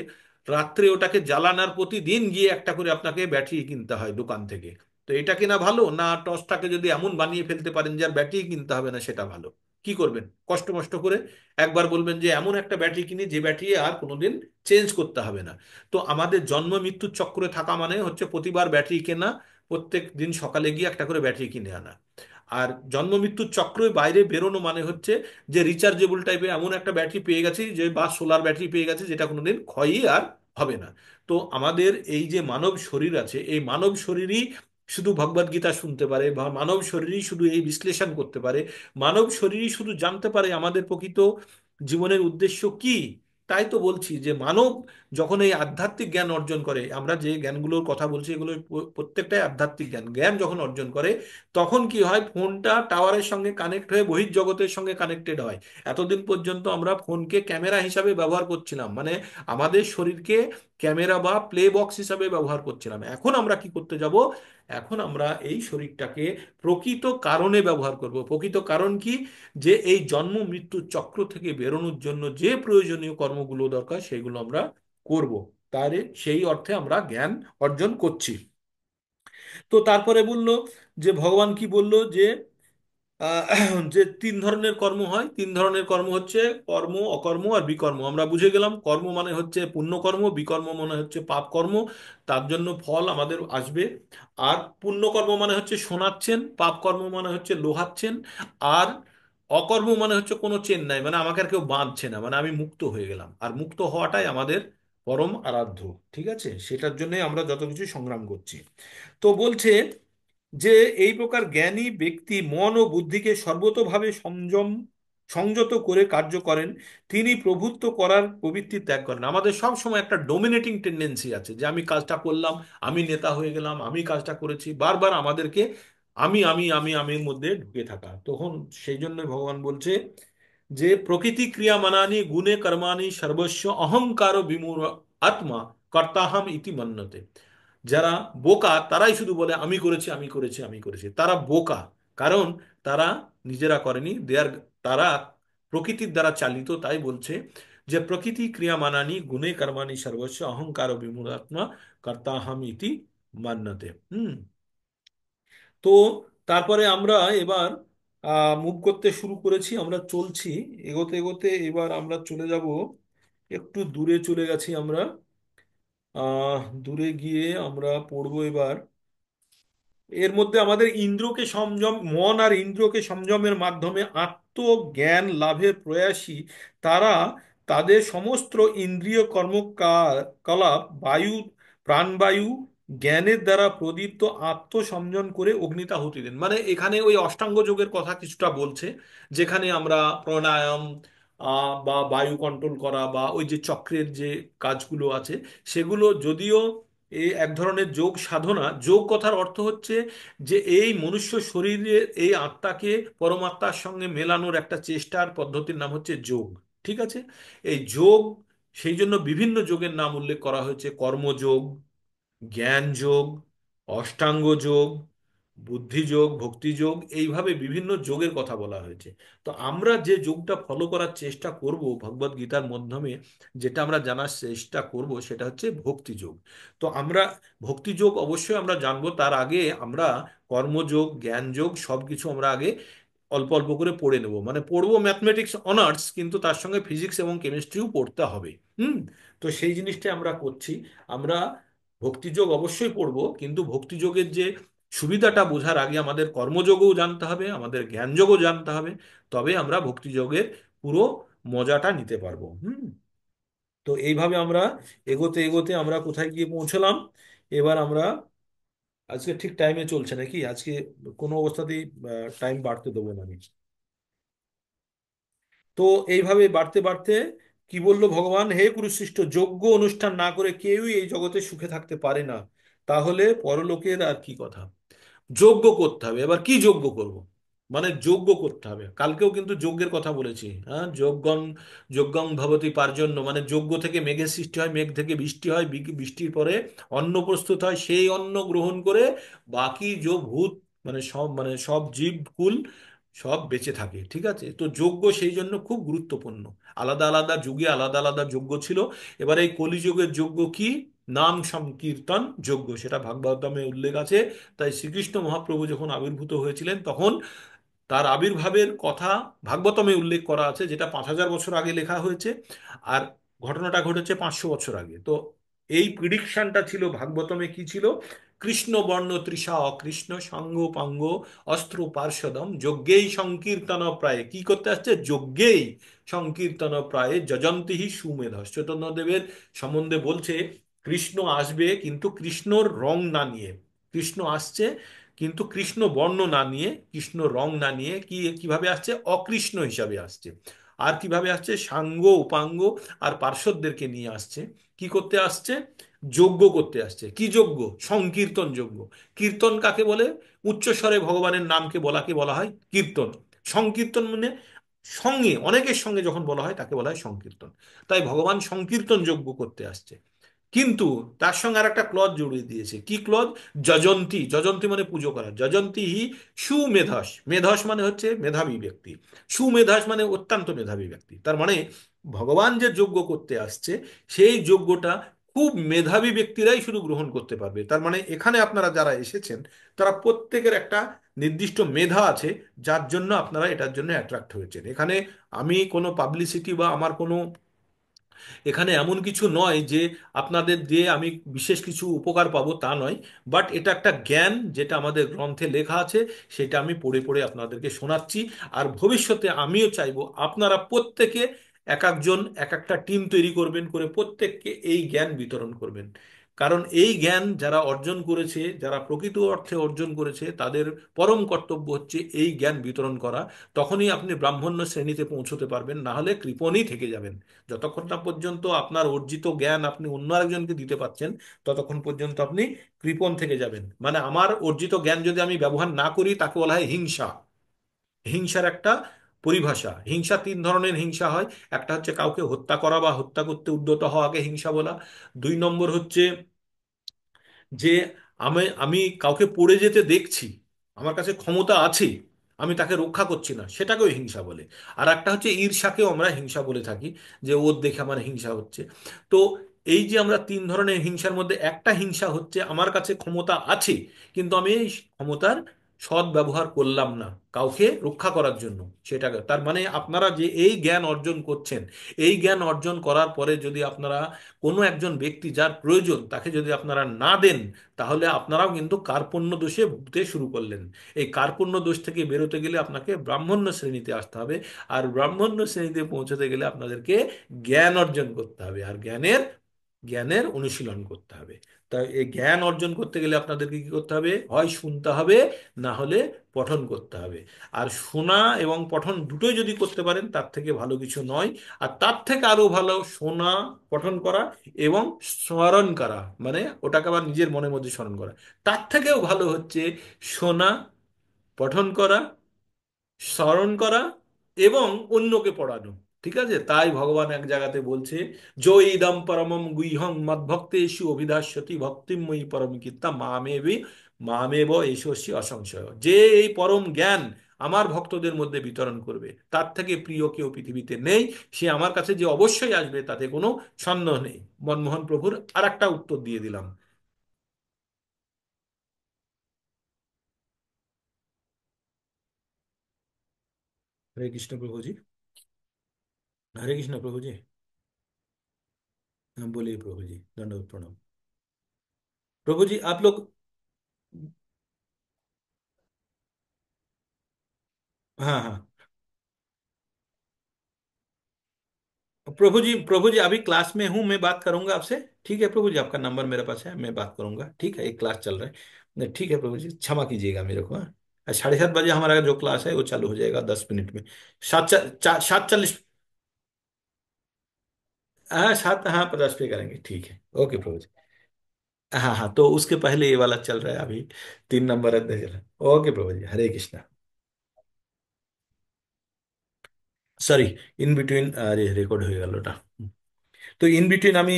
রাত্রে ওটাকে জ্বালানোর প্রতিদিন গিয়ে একটা করে আপনাকে ব্যাটারি কিনতে হয় দোকান থেকে। তো এটা কিনা ভালো, না টর্চটাকে যদি এমন বানিয়ে ফেলতে পারেন যে আর ব্যাটারি কিনতে হবে না, সেটা ভালো? কি করবেন কষ্ট মষ্ট করে? একবার বলবেন যে এমন একটা ব্যাটারি কিনি যে ব্যাটারি আর কোনোদিন চেঞ্জ করতে হবে না। তো আমাদের জন্ম মৃত্যুর চক্রে থাকা মানে হচ্ছে প্রতিবার ব্যাটারি কেনা, প্রত্যেক দিন সকালে গিয়ে একটা করে ব্যাটারি কিনে আনা। আর জন্ম মৃত্যুর চক্রের বাইরে বেরোনো মানে হচ্ছে যে রিচার্জেবল টাইপের এমন একটা ব্যাটারি পেয়ে গেছি, যে বা সোলার ব্যাটারি পেয়ে গেছে, যেটা কোনোদিন ক্ষয়ই আর হবে না। তো আমাদের এই যে মানব শরীর আছে, এই মানব শরীরই শুধু ভগবদ গীতা শুনতে পারে, বা মানব শরীরই শুধু এই বিশ্লেষণ করতে পারে, মানব শরীরই শুধু জানতে পারে আমাদের প্রকৃত জীবনের উদ্দেশ্য কি। তাই তো বলছি যে মানব যখন এই আধ্যাত্মিক জ্ঞান অর্জন করে, আমরা যে জ্ঞানগুলোর কথা বলছি এগুলো প্রত্যেকটাই আধ্যাত্মিক জ্ঞান, জ্ঞান যখন অর্জন করে, তখন কি হয়? ফোনটা টাওয়ারের সঙ্গে কানেক্ট হয়ে বহির্জগতের সঙ্গে কানেক্টেড হয়। এতদিন পর্যন্ত আমরা ফোনকে ক্যামেরা হিসাবে ব্যবহার করছিলাম, মানে আমাদের শরীরকে ক্যামেরা বা প্লে বক্স হিসাবে ব্যবহার করছিলাম। এখন আমরা কি করতে যাব? এখন আমরা এই শরীরটাকে প্রকৃত কারণে ব্যবহার করব। প্রকৃত কারণ কি? যে এই জন্ম মৃত্যুর চক্র থেকে বেরোনোর জন্য যে প্রয়োজনীয় কর্মগুলো দরকার সেগুলো আমরা করব। তার সেই অর্থে আমরা জ্ঞান অর্জন করছি। তো তারপরে বলল যে ভগবান কি বলল যে যে তিন ধরনের কর্ম হয়। তিন ধরনের কর্ম হচ্ছে কর্ম, অকর্ম আর বিকর্ম। আমরা বুঝে গেলাম কর্ম মানে হচ্ছে পুণ্যকর্ম, বিকর্ম মানে হচ্ছে পাপ কর্ম, তার জন্য ফল আমাদের আসবে। আর পুণ্যকর্ম মানে হচ্ছে শোনাচ্ছেন, পাপ কর্ম মানে হচ্ছে লোহাচ্ছেন, আর অকর্ম মানে হচ্ছে কোনো চেন নাই, মানে আমাকে আর কেউ বাঁধছে না, মানে আমি মুক্ত হয়ে গেলাম। আর মুক্ত হওয়াটাই আমাদের পরম আরাধ্য। ঠিক আছে, সেটার জন্য আমরা যত কিছু সংগ্রাম করছি। তো বলছে যে এই প্রকার জ্ঞানী ব্যক্তি মন ও বুদ্ধিকে সর্বতোভাবে সংযত করে কার্য করেন। তিনি প্রভুত্ব করার প্রবৃত্তি ত্যাগ করেন। আমাদের সব সময় একটা ডোমিনেটিং টেন্ডেন্সি আছে যে আমি কাজটা করলাম, আমি নেতা হয়ে গেলাম, আমি কাজটা করেছি, বারবার আমাদেরকে আমির মধ্যে ঢুকে থাকা। তখন সেই জন্য ভগবান বলছে যে প্রকৃতি ক্রিয়া মানানি গুণে কর্মাণি সর্বস্ব অহংকার বিমূঢ় আত্মা কর্তাহম ইতি মন্যতে। যারা বোকা তারাই শুধু বলে আমি করেছি, আমি করেছি, আমি করেছি। তারা বোকা, কারণ তারা নিজেরা করেনি। তারা প্রকৃতির দ্বারা চালিত। তাই বলছে যে প্রকৃতি ক্রিয়া মানানি গুণে কর্মাণি সর্বস্ব অহংকার বিমূঢ়াত্মা কর্তাহম ইতি মান্যতে। তো তারপরে আমরা এবার মুভ করতে শুরু করেছি, আমরা চলছি এগোতে এগোতে। এবার আমরা চলে যাব, একটু দূরে চলে গেছি আমরা। দূরে গিয়ে আমরা পড়বো এবার। এর মধ্যে আমাদের ইন্দ্রকে সংযম, মন আর ইন্দ্রকে সংযমের মাধ্যমে আত্মজ্ঞান লাভের প্রয়াসী তারা তাদের সমস্ত ইন্দ্রিয় কর্মকলাপ বায়ু, প্রাণবায়ু জ্ঞানের দ্বারা প্রদীপ্ত আত্মসংযম করে অগ্নিতাহুতি দেন। মানে এখানে ওই অষ্টাঙ্গ যোগের কথা কিছুটা বলছে, যেখানে আমরা প্রাণায়াম বা বায়ু কন্ট্রোল করা বা ওই যে চক্রের যে কাজগুলো আছে সেগুলো যদিও এই এক ধরনের যোগ সাধনা। যোগ কথার অর্থ হচ্ছে যে এই মনুষ্য শরীরের এই আত্মাকে পরমাত্মার সঙ্গে মেলানোর একটা চেষ্টার পদ্ধতির নাম হচ্ছে যোগ। ঠিক আছে, এই যোগ, সেই জন্য বিভিন্ন যোগের নাম উল্লেখ করা হয়েছে: কর্মযোগ, জ্ঞান যোগ, অষ্টাঙ্গ যোগ, বুদ্ধিযোগ, ভক্তিযোগ, এইভাবে বিভিন্ন যোগের কথা বলা হয়েছে। তো আমরা যে যোগটা ফলো করার চেষ্টা করব ভগবদ গীতার মাধ্যমে, যেটা আমরা জানার চেষ্টা করব সেটা হচ্ছে ভক্তিযোগ। তো আমরা ভক্তিযোগ অবশ্যই আমরা জানবো, তার আগে আমরা কর্মযোগ, জ্ঞান যোগ সব কিছু আমরা আগে অল্প অল্প করে পড়ে নেব। মানে পড়বো ম্যাথমেটিক্স অনার্স, কিন্তু তার সঙ্গে ফিজিক্স এবং কেমিস্ট্রিও পড়তে হবে। হুম। তো সেই জিনিসটা আমরা করছি। আমরা ভক্তিযোগ অবশ্যই পড়বো, কিন্তু ভক্তিযোগের যে সুবিধাটা বোঝার আগে আমাদের কর্মযোগও জানতে হবে, আমাদের জ্ঞানযোগও জানতে হবে। তবে আমরা ভক্তিযোগের পুরো মজাটা নিতে পারবো। তো এইভাবে আমরা এগোতে এগোতে আমরা কোথায় গিয়ে পৌঁছলাম? এবার আমরা, আজকে ঠিক টাইমে চলছে নাকি আজকে? কোনো অবস্থাতেই টাইম বাড়তে দেবো না আমি। তো এইভাবে বাড়তে বাড়তে কি বলল ভগবান? হে কুরুশ্রেষ্ঠ, যজ্ঞ অনুষ্ঠান না করে কেউই এই জগতে সুখে থাকতে পারে না। তাহলে পরলোকের আর কি কথা? যজ্ঞ করতে হবে। এবার কি যজ্ঞ করব? মানে যজ্ঞ করতে হবে। কালকেও কিন্তু যজ্ঞের কথা বলেছি। হ্যাঁ, যজ্ঞং যজ্ঞং ভবতি পার্জন্য, মানে যজ্ঞ থেকে মেঘের সৃষ্টি হয়, মেঘ থেকে বৃষ্টি হয়, বৃষ্টির পরে অন্ন প্রস্তুত হয়, সেই অন্ন গ্রহণ করে বাকি যে ভূত, মানে সব জীবকুল সব বেঁচে থাকে। ঠিক আছে, তো যজ্ঞ সেই জন্য খুব গুরুত্বপূর্ণ। আলাদা আলাদা যুগে আলাদা আলাদা যজ্ঞ ছিল। এবার এই কলিযুগের যজ্ঞ কি? নাম সংকীর্তন যজ্ঞ, সেটা ভাগবতমে উল্লেখ আছে। তাই শ্রীকৃষ্ণ মহাপ্রভু যখন আবির্ভূত হয়েছিলেন তখন তার আবির্ভাবের কথা ভাগবতমে উল্লেখ করা আছে, যেটা 5,000 বছর আগে লেখা হয়েছে। আর ঘটনাটা ঘটেছে 500 বছর আগে। তো এই প্রিডিকশনটা ছিল ভাগবতমে, কি ছিল? কৃষ্ণ বর্ণ তৃষা অকৃষ্ণ সাঙ্গ পাঙ্গ অস্ত্র পার্শ্বদম যজ্ঞেই সংকীর্তন প্রায়। কি করতে আসছে? যজ্ঞেই সংকীর্তন প্রায় যজন্তি হি সুমেধ। চৈতন্যদেবের সম্বন্ধে বলছে কৃষ্ণ আসবে, কিন্তু কৃষ্ণর রং না নিয়ে। কৃষ্ণ আসছে কিন্তু কৃষ্ণ বর্ণ না নিয়ে, কৃষ্ণ রং না নিয়ে, কিভাবে আসছে? অকৃষ্ণ হিসাবে আসছে। আর কিভাবে আসছে? সাঙ্গ উপাঙ্গ আর পার্শ্বদেরকে নিয়ে আসছে। কি করতে আসছে? যজ্ঞ করতে আসছে। কি যজ্ঞ? সংকীর্তন যজ্ঞ। কীর্তন কাকে বলে? উচ্চস্বরে ভগবানের নামকে বলাকে বলা হয় কীর্তন। সংকীর্তন মানে সঙ্গে, অনেকের সঙ্গে যখন বলা হয় তাকে বলা হয় সংকীর্তন। তাই ভগবান সংকীর্তন যজ্ঞ করতে আসছে। কিন্তু তার সঙ্গে আর একটা ক্লজ জড়িয়ে দিয়েছে। কি ক্লজ? যজন্তি। যজন্তি মানে পুজো করা। যজন্তি হি সুমেধস। মেধস মানে হচ্ছে মেধাবী ব্যক্তি। সুমেধাস মানে অত্যন্ত মেধাবী ব্যক্তি। তার মানে ভগবান যে যজ্ঞ করতে আসছে, সেই যজ্ঞটা খুব মেধাবী ব্যক্তিরাই শুধু গ্রহণ করতে পারবে। তার মানে এখানে আপনারা যারা এসেছেন, তারা প্রত্যেকের একটা নির্দিষ্ট মেধা আছে, যার জন্য আপনারা এটার জন্য অ্যাট্রাক্ট হয়েছেন এখানে। আমি কোনো পাবলিসিটি বা আমার কোনো এখানে এমন কিছু নয় যে আপনাদের দিয়ে আমি বিশেষ কিছু উপকার পাবো, তা নয়। বাট এটা একটা জ্ঞান, যেটা আমাদের গ্রন্থে লেখা আছে, সেটা আমি পড়ে পড়ে আপনাদেরকে শোনাচ্ছি। আর ভবিষ্যতে আমিও চাইবো আপনারা প্রত্যেকে এক একজন এক একটা টিম তৈরি করবেন, করে প্রত্যেককে এই জ্ঞান বিতরণ করবেন। কারণ এই জ্ঞান যারা অর্জন করেছে, যারা প্রকৃত অর্থে অর্জন করেছে, তাদের পরম কর্তব্য হচ্ছে এই জ্ঞান বিতরণ করা। তখনই আপনি ব্রাহ্মণ্য শ্রেণীতে পৌঁছতে পারবেন, না হলে কৃপণই থেকে যাবেন। যতক্ষণ না পর্যন্ত আপনার অর্জিত জ্ঞান আপনি অন্য আরেকজনকে দিতে পারছেন, ততক্ষণ পর্যন্ত আপনি কৃপণ থেকে যাবেন। মানে আমার অর্জিত জ্ঞান যদি আমি ব্যবহার না করি, তাকে বলা হয় হিংসা। হিংসার একটা পরিভাষা। হিংসা তিন ধরনের হিংসা হয়। একটা হচ্ছে কাউকে হত্যা করা বা হত্যা করতে উদ্যত হওয়াকে হিংসা বলা। দুই নম্বর হচ্ছে যে আমি আমি কাউকে পড়ে যেতে দেখছি, আমার কাছে ক্ষমতা আছে, আমি তাকে রক্ষা করছি না, সেটাকেও হিংসা বলে। আর একটা হচ্ছে ঈর্ষাকেও আমরা হিংসা বলে থাকি, যে ওর দেখে আমার হিংসা হচ্ছে। তো এই যে আমরা তিন ধরনের হিংসার মধ্যে একটা হিংসা হচ্ছে আমার কাছে ক্ষমতা আছে, কিন্তু আমি এই ক্ষমতার সৎ ব্যবহার করলাম না কাউকে রক্ষা করার জন্য। সেটাকে, তার মানে আপনারা যে এই জ্ঞান অর্জন করছেন, এই জ্ঞান অর্জন করার পরে যদি আপনারা কোনো একজন ব্যক্তি যার প্রয়োজন তাকে যদি আপনারা না দেন, তাহলে আপনারাও কিন্তু কার্পণ্য দোষে ভুগতে শুরু করলেন। এই কার্পণ্য দোষ থেকে বেরোতে গেলে আপনাকে ব্রাহ্মণ্য শ্রেণীতে আসতে হবে। আর ব্রাহ্মণ্য শ্রেণীতে পৌঁছতে গেলে আপনাদেরকে জ্ঞান অর্জন করতে হবে, আর জ্ঞানের জ্ঞানের অনুশীলন করতে হবে। তাই এই জ্ঞান অর্জন করতে গেলে আপনাদেরকে কি করতে হবে? হয় শুনতে হবে, না হলে পঠন করতে হবে। আর শোনা এবং পঠন দুটোই যদি করতে পারেন, তার থেকে ভালো কিছু নয়। আর তার থেকে আরো ভালো শোনা, পঠন করা এবং স্মরণ করা, মানে ওটাকে আবার নিজের মনের মধ্যে স্মরণ করা। তার থেকেও ভালো হচ্ছে শোনা, পঠন করা, স্মরণ করা এবং অন্যকে পড়ানো। ঠিক আছে? তাই ভগবান এক জায়গাতে বলছে, জো ইদম পরমম গুহ্যং মদ্ভক্তেষু অভিধাস্যতি ভক্তিময়ী পরমকীর্তা মামেবি মামেব এষস্য অসংশয়। যে এই পরম জ্ঞান আমার ভক্তদের মধ্যে বিতরণ করবে, তার থেকে প্রিয় কেউ পৃথিবীতে নেই। সে আমার কাছে যে অবশ্যই আসবে, তাতে কোনো সন্দেহ নেই। মনমোহন প্রভুর আর একটা উত্তর দিয়ে দিলাম। हरे कृष्ण प्रभु जी। हरे कृष्ण प्रभु जी। हाँ, बोलिए प्रभु जी, दंडवत प्रणाम। प्रभु जी आप लोग। हाँ हाँ। प्रभु जी अभी क्लास में हूँ, मैं बात करूंगा आपसे। ठीक है प्रभु जी, आपका नंबर मेरे पास है, मैं बात करूंगा। ठीक है, एक क्लास चल रहा है। नहीं, ठीक है प्रभु जी, क्षमा कीजिएगा मेरे को। हाँ, 7:30 बजे हमारा जो क्लास है वो चालू हो जाएगा 10 मिनट में। 7:40। हाँ, 7, हाँ, 50 पे करेंगे, ठीक है। ओके प्रभु जी। हाँ हाँ, तो उसके पहले ये वाला चल रहा है अभी। 3 नंबर रद्द चल रहा है। ओके प्रभु ji, Hare Krishna. Sorry, in between record হয়ে গেল ওটা। তো ইন বিটুইন আমি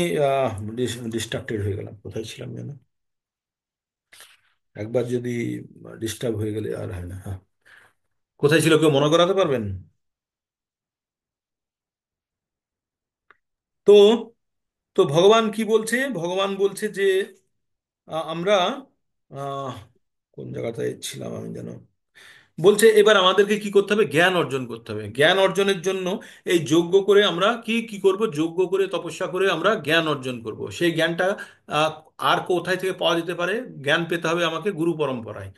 ডিস্ট্রাক্টেড হয়ে গেলাম, কোথায় ছিলাম যেন। একবার যদি ডিস্টার্ব হয়ে গেলে আর হয় না। হ্যাঁ, কোথায় ছিল, কেউ মনে করাতে পারবেন? তো তো ভগবান কি বলছে? ভগবান বলছে যে আমরা আহ, কোন জায়গাটায় ছিলাম আমি যেন। বলছে এবার আমাদেরকে কি করতে হবে? জ্ঞান অর্জন করতে হবে। জ্ঞান অর্জনের জন্য এই যজ্ঞ করে আমরা কি কি করব? যজ্ঞ করে, তপস্যা করে আমরা জ্ঞান অর্জন করব। সেই জ্ঞানটা আহ, আর কোথায় থেকে পাওয়া যেতে পারে? জ্ঞান পেতে হবে আমাকে গুরু পরম্পরায়।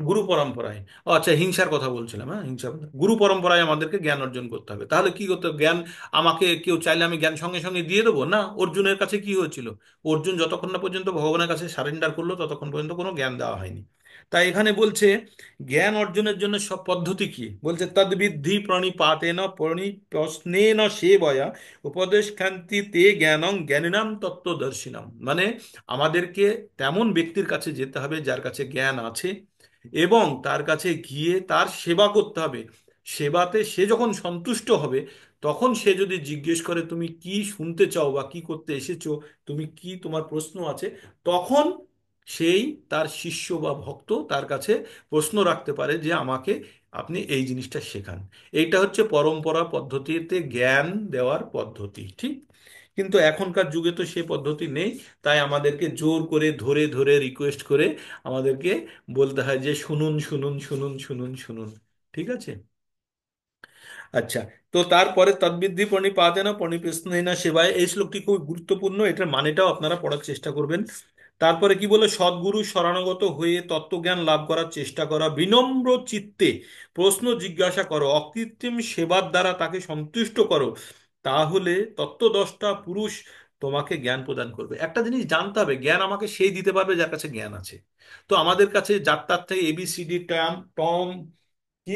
গুরু পরম্পরায়। ও আচ্ছা, হিংসার কথা বলছিলাম। হ্যাঁ, হিংসা গুরু পরম্পরায় আমাদেরকে জ্ঞান অর্জন করতে হবে। তাহলে কি করতে হবে? জ্ঞান আমাকে কেউ চাইলে আমি জ্ঞান সঙ্গে সঙ্গে দিয়ে দেবো না। অর্জুনের কাছে কি হয়েছিল? অর্জুন যতক্ষণ না পর্যন্ত ভগবানের কাছে সারেন্ডার করলো, ততক্ষণ পর্যন্ত কোনো জ্ঞান দেওয়া হয়নি। তাই এখানে বলছে জ্ঞান অর্জনের জন্য সব পদ্ধতি কি বলছে, তদ্বিদ্ধি প্রণিপাতেন প্রশ্নেন সেবয়া উপদেশ খান্তি তে জ্ঞানং জ্ঞানিনাম তত্ত্বদর্শিনাম। মানে আমাদেরকে তেমন ব্যক্তির কাছে যেতে হবে যার কাছে জ্ঞান আছে, এবং তার কাছে গিয়ে তার সেবা করতে হবে। সেবাতে সে যখন সন্তুষ্ট হবে, তখন সে যদি জিজ্ঞেস করে তুমি কি শুনতে চাও বা কি করতে এসেছো, তুমি কি, তোমার প্রশ্ন আছে, তখন সেই তার শিষ্য বা ভক্ত তার কাছে প্রশ্ন রাখতে পারে যে আমাকে আপনি এই জিনিসটা শেখান। এইটা হচ্ছে পরম্পরা পদ্ধতিতে জ্ঞান দেওয়ার পদ্ধতি, ঠিক। কিন্তু এখনকার যুগে তো সে পদ্ধতি নেই। তাই আমাদেরকে জোর করে ধরে ধরে রিকোয়েস্ট করে আমাদেরকে বলতে হয় যে শুনুন শুনুন শুনুন শুনুন শুনুন। ঠিক আছে। আচ্ছা, তো তারপরে তদ্বিদ্ধি প্রণিপাতেন প্রণিপেস্নেন সেবায়, এই শ্লোকটি খুব গুরুত্বপূর্ণ, এটার মানেটাও আপনারা পড়ার চেষ্টা করবেন। তারপরে কি বলে, সদ্গুরু শরণাগত হয়ে তত্ত্বজ্ঞান লাভ করার চেষ্টা করা, বিনম্র চিত্তে প্রশ্ন জিজ্ঞাসা করো, অকৃত্রিম সেবার দ্বারা তাকে সন্তুষ্ট করো, তাহলে তত্ত্বদষ্টা পুরুষ তোমাকে জ্ঞান প্রদান করবে। একটা জিনিস জানতে হবে, জ্ঞান আমাকে সেই দিতে পারবে যার কাছে জ্ঞান আছে। তো আমাদের কাছে যার তার থেকে এবিসিডি ট্যাম টম কি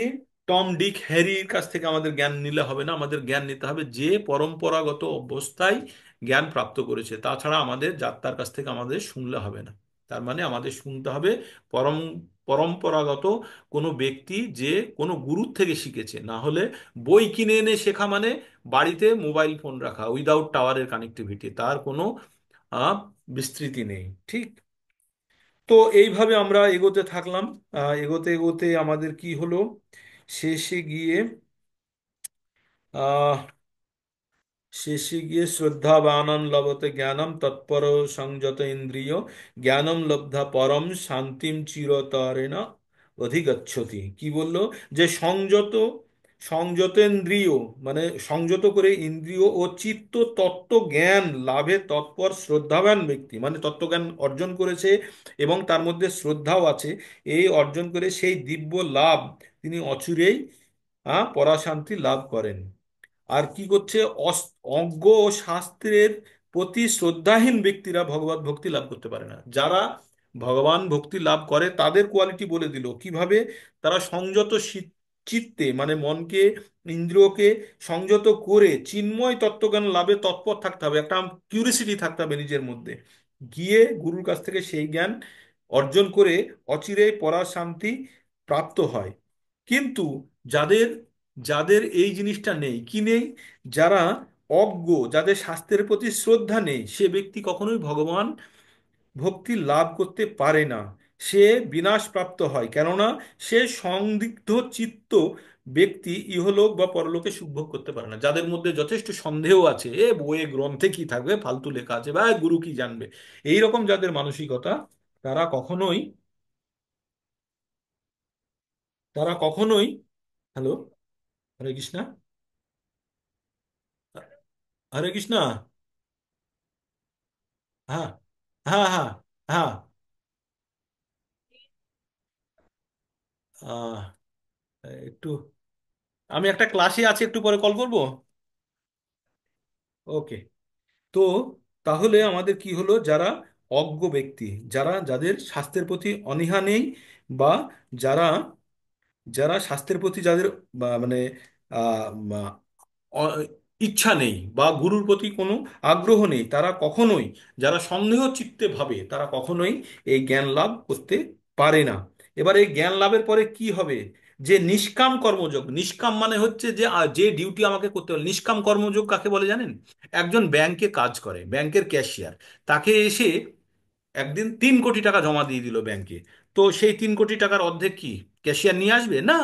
টম ডিক হ্যারির কাছ থেকে আমাদের জ্ঞান নিলে হবে না। আমাদের জ্ঞান নিতে হবে যে পরম্পরাগত অবস্থায় জ্ঞান প্রাপ্ত করেছে। তাছাড়া আমাদের যাত্রার কাছ থেকে আমাদের শুনলে হবে না। তার মানে আমাদের শুনতে হবে পরম পরম্পরাগত কোনো ব্যক্তি যে কোনো গুরুর থেকে শিখেছে। না হলে বই কিনে এনে শেখা মানে বাড়িতে মোবাইল ফোন রাখা উইদাউট টাওয়ারের কানেক্টিভিটি, তার কোনো আহ, বিস্তৃতি নেই, ঠিক। তো এইভাবে আমরা এগোতে থাকলাম। এগোতে এগোতে আমাদের কি হলো, শেষে গিয়ে আহ শেষে গিয়ে শ্রদ্ধাবানান লভতে জ্ঞানম তৎপর সংযত ইন্দ্রিয় জ্ঞানম লব্ধা পরম শান্তিম চিরতরেণ অধিগচ্ছতি। কি বললো, যে সংযত সংযতেন্দ্রিয়, মানে সংযত করে ইন্দ্রিয় ও চিত্ত তত্ত্ব জ্ঞান লাভে তৎপর শ্রদ্ধাবান ব্যক্তি, মানে তত্ত্বজ্ঞান অর্জন করেছে এবং তার মধ্যে শ্রদ্ধাও আছে, এই অর্জন করে সেই দিব্য লাভ তিনি অচিরেই পরাশান্তি লাভ করেন। আর কি করছে, অজ্ঞ ও শাস্ত্রের প্রতি শ্রদ্ধাহীন ব্যক্তিরা ভগবত ভক্তি লাভ করতে পারে না। যারা ভগবান ভক্তি লাভ করে তাদের কোয়ালিটি বলে দিল কিভাবে, তারা সংযত চিত্তে, মানে মনকে ইন্দ্রিয়কে সংযত করে চিন্ময় তত্ত্বজ্ঞান লাভে তৎপর থাকতে হবে। একটা কিউরিসিটি থাকতে হবে নিজের মধ্যে, গিয়ে গুরুর কাছ থেকে সেই জ্ঞান অর্জন করে অচিরেই পরার শান্তি প্রাপ্ত হয়। কিন্তু যাদের যাদের এই জিনিসটা নেই, কি নেই, যারা অজ্ঞ, যাদের শাস্ত্রের প্রতি শ্রদ্ধা নেই, সে ব্যক্তি কখনোই ভগবান ভক্তি লাভ করতে পারে না। সে বিনাশপ্রাপ্ত হয়, কেননা সে সন্দিগ্ধ চিত্ত ব্যক্তি ইহলোক বা পরলোকে সুখভোগ করতে পারে না। যাদের মধ্যে যথেষ্ট সন্দেহ আছে, এ বইয়ে গ্রন্থে কি থাকবে, ফালতু লেখা আছে, বা গুরু কি জানবে, এই রকম যাদের মানসিকতা, তারা কখনোই তারা কখনোই হ্যালো, হরে কৃষ্ণা, হরে কৃষ্ণা। হ্যাঁ, হ্যাঁ, হ্যাঁ, হ্যাঁ। আহ, একটু, আমি একটা ক্লাসে আছি, একটু পরে কল করব। ওকে। তো তাহলে আমাদের কি হলো, যারা অজ্ঞ ব্যক্তি, যাদের স্বাস্থ্যের প্রতি অনীহা নেই, বা যারা যারা স্বাস্থ্যের প্রতি যাদের মানে আহ, মা- অ- ইচ্ছা নেই বা গুরুর প্রতি কোনো আগ্রহ নেই, তারা কখনোই, যারা সন্দেহ চিত্তে ভাবে, তারা কখনোই এই জ্ঞান লাভ করতে পারে না। এবার এই জ্ঞান লাভের পরে কি হবে, যে নিষ্কাম কর্মযোগ, নিষ্কাম মানে হচ্ছে যে যে ডিউটি আমাকে করতে হবে। নিষ্কাম কর্মযোগ কাকে বলে জানেন? একজন ব্যাংকে কাজ করে, ব্যাংকের ক্যাশিয়ার, তাকে এসে একদিন 3 কোটি টাকা জমা দিয়ে দিল ব্যাংকে। তো সেই 3 কোটি টাকার অর্ধেক কি ক্যাশিয়ার নিয়ে আসবে? না।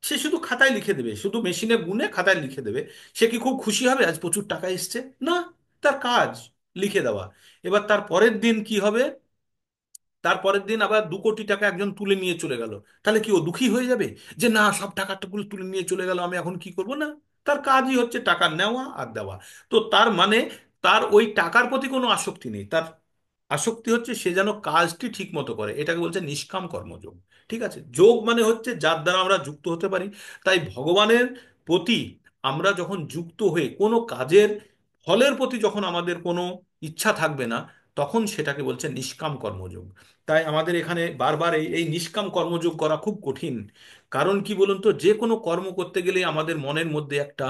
সে শুধু খাতায় লিখে দেবে, শুধু মেশিনে গুনে খাতায় লিখে দেবে। সে কি খুব খুশি হবে আজ প্রচুর টাকা এসছে? না। তার কাজ লিখে দেওয়া। এবার তার পরের দিন কি হবে, তার পরের দিন আবার 2 কোটি টাকা একজন তুলে নিয়ে চলে গেল। তাহলে কি ও দুঃখী হয়ে যাবে যে না, সব টাকাগুলো তুলে নিয়ে চলে গেল, আমি এখন কি করব? না। তার কাজই হচ্ছে টাকা নেওয়া আর দেওয়া। তো তার মানে তার ওই টাকার প্রতি কোনো আসক্তি নেই, তার আসক্তি হচ্ছে সে যেন কাজটি ঠিক মতো করে। এটাকে বলছে নিষ্কাম কর্মযোগ। ঠিক আছে। যোগ মানে হচ্ছে যার দ্বারা আমরা যুক্ত হতে পারি। তাই ভগবানের প্রতি আমরা যখন যুক্ত হয়ে কোনো কাজের ফলের প্রতি যখন আমাদের কোনো ইচ্ছা থাকবে না, তখন সেটাকে বলছে নিষ্কাম কর্মযোগ। তাই আমাদের এখানে বারবার এই এই নিষ্কাম কর্মযোগ করা খুব কঠিন। কারণ কি বলুন তো, যে কোনো কর্ম করতে গেলে আমাদের মনের মধ্যে একটা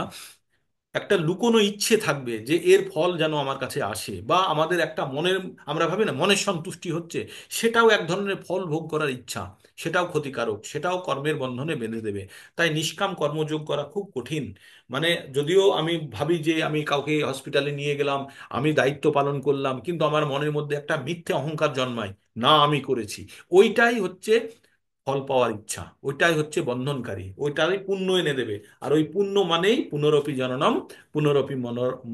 একটা লুকোনো ইচ্ছে থাকবে যে এর ফল যেন আমার কাছে আসে, বা আমাদের একটা মনের, আমরা ভাবি না মনের সন্তুষ্টি হচ্ছে, সেটাও এক ধরনের ফল ভোগ করার ইচ্ছা। সেটাও ক্ষতিকারক, সেটাও কর্মের বন্ধনে বেঁধে দেবে। তাই নিষ্কাম কর্মযোগ করা খুব কঠিন। মানে যদিও আমি ভাবি যে আমি কাউকে হসপিটালে নিয়ে গেলাম, আমি দায়িত্ব পালন করলাম, কিন্তু আমার মনের মধ্যে একটা মিথ্যে অহংকার জন্মায়, না আমি করেছি। ওইটাই হচ্ছে ফল পাওয়ার ইচ্ছা, ওইটাই হচ্ছে বন্ধনকারী, ওইটাই পুণ্য এনে দেবে। আর ওই পুণ্য মানেই পুনরপি জননম, পুনরপি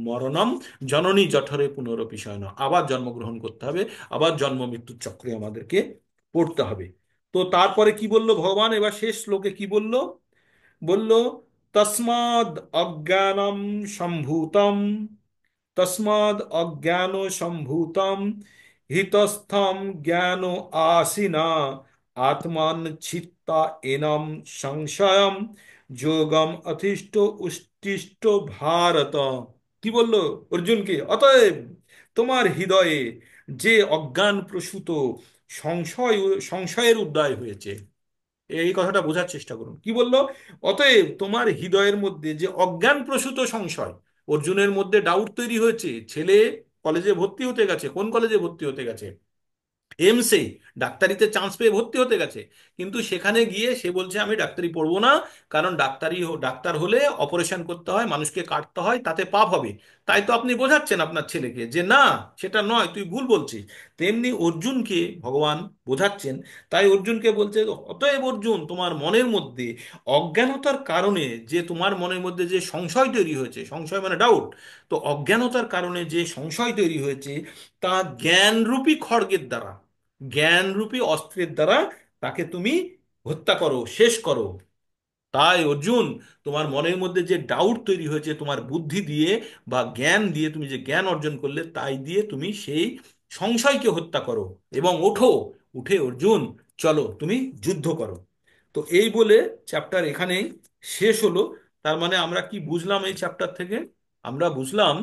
মরণম, জননী জঠরে পুনরপি শয়ন, আবার জন্মগ্রহণ করতে হবে, আবার জন্ম মৃত্যুর চক্রে আমাদেরকে পড়তে হবে। তো তারপরে কি বললো ভগবান, এবার শেষ শ্লোকে কি বললো? বলল, তস্মাদ অজ্ঞানম সম্ভূতম, তস্মাদ অজ্ঞান সম্ভূতম হিতস্থম জ্ঞান আসিনা আত্মান চিত্তা এনম সংশয়ম যোগম অতিষ্ঠ উষ্টিষ্ট ভারত। কি বলল অর্জুনকে? অতএব তোমার হৃদয়ে যে অজ্ঞান প্রসূত সংশয়, সংশয়ের উদয় হয়েছে, এই কথাটা বোঝার চেষ্টা করুন। কি বললো? অতএব তোমার হৃদয়ের মধ্যে যে অজ্ঞান প্রসূত সংশয়, অর্জুনের মধ্যে ডাউট তৈরি হয়েছে। ছেলে কলেজে ভর্তি হতে গেছে, কোন কলেজে ভর্তি হতে গেছে? এমসে, ডাক্তারিতে চান্স পেয়ে ভর্তি হতে গেছে। কিন্তু সেখানে গিয়ে সে বলছে আমি ডাক্তারি পড়বো না, কারণ ডাক্তার হলে অপারেশন করতে হয়, মানুষকে কাটতে হয়, তাতে পাপ হবে। তাই তো আপনি বোঝাচ্ছেন আপনার ছেলেকে যে না, সেটা নয়, তুই ভুল বলছিস। তেমনি অর্জুনকে ভগবান বোঝাচ্ছেন। তাই অর্জুনকে বলছে, অতএব অর্জুন, তোমার মনের মধ্যে অজ্ঞানতার কারণে যে তোমার মনের মধ্যে যে সংশয় তৈরি হয়েছে, সংশয় মানে ডাউট, তো অজ্ঞানতার কারণে যে সংশয় তৈরি হয়েছে, তা জ্ঞানরূপী খড়গের দ্বারা, জ্ঞানরূপী অস্ত্রের দ্বারা তাকে তুমি হত্যা করো, শেষ করো। তাই অর্জুন, তোমার মনের মধ্যে যে ডাউট তৈরি হয়েছে, তোমার বুদ্ধি দিয়ে বা জ্ঞান দিয়ে, তুমি যে জ্ঞান অর্জন করলে তাই দিয়ে তুমি সেই সংশয়কে হত্যা করো, এবং ওঠো, উঠে অর্জুন চলো তুমি যুদ্ধ করো। তো এই বলে চ্যাপ্টার এখানেই শেষ হলো। তার মানে আমরা কি বুঝলাম এই চ্যাপ্টার থেকে? আমরা বুঝলাম,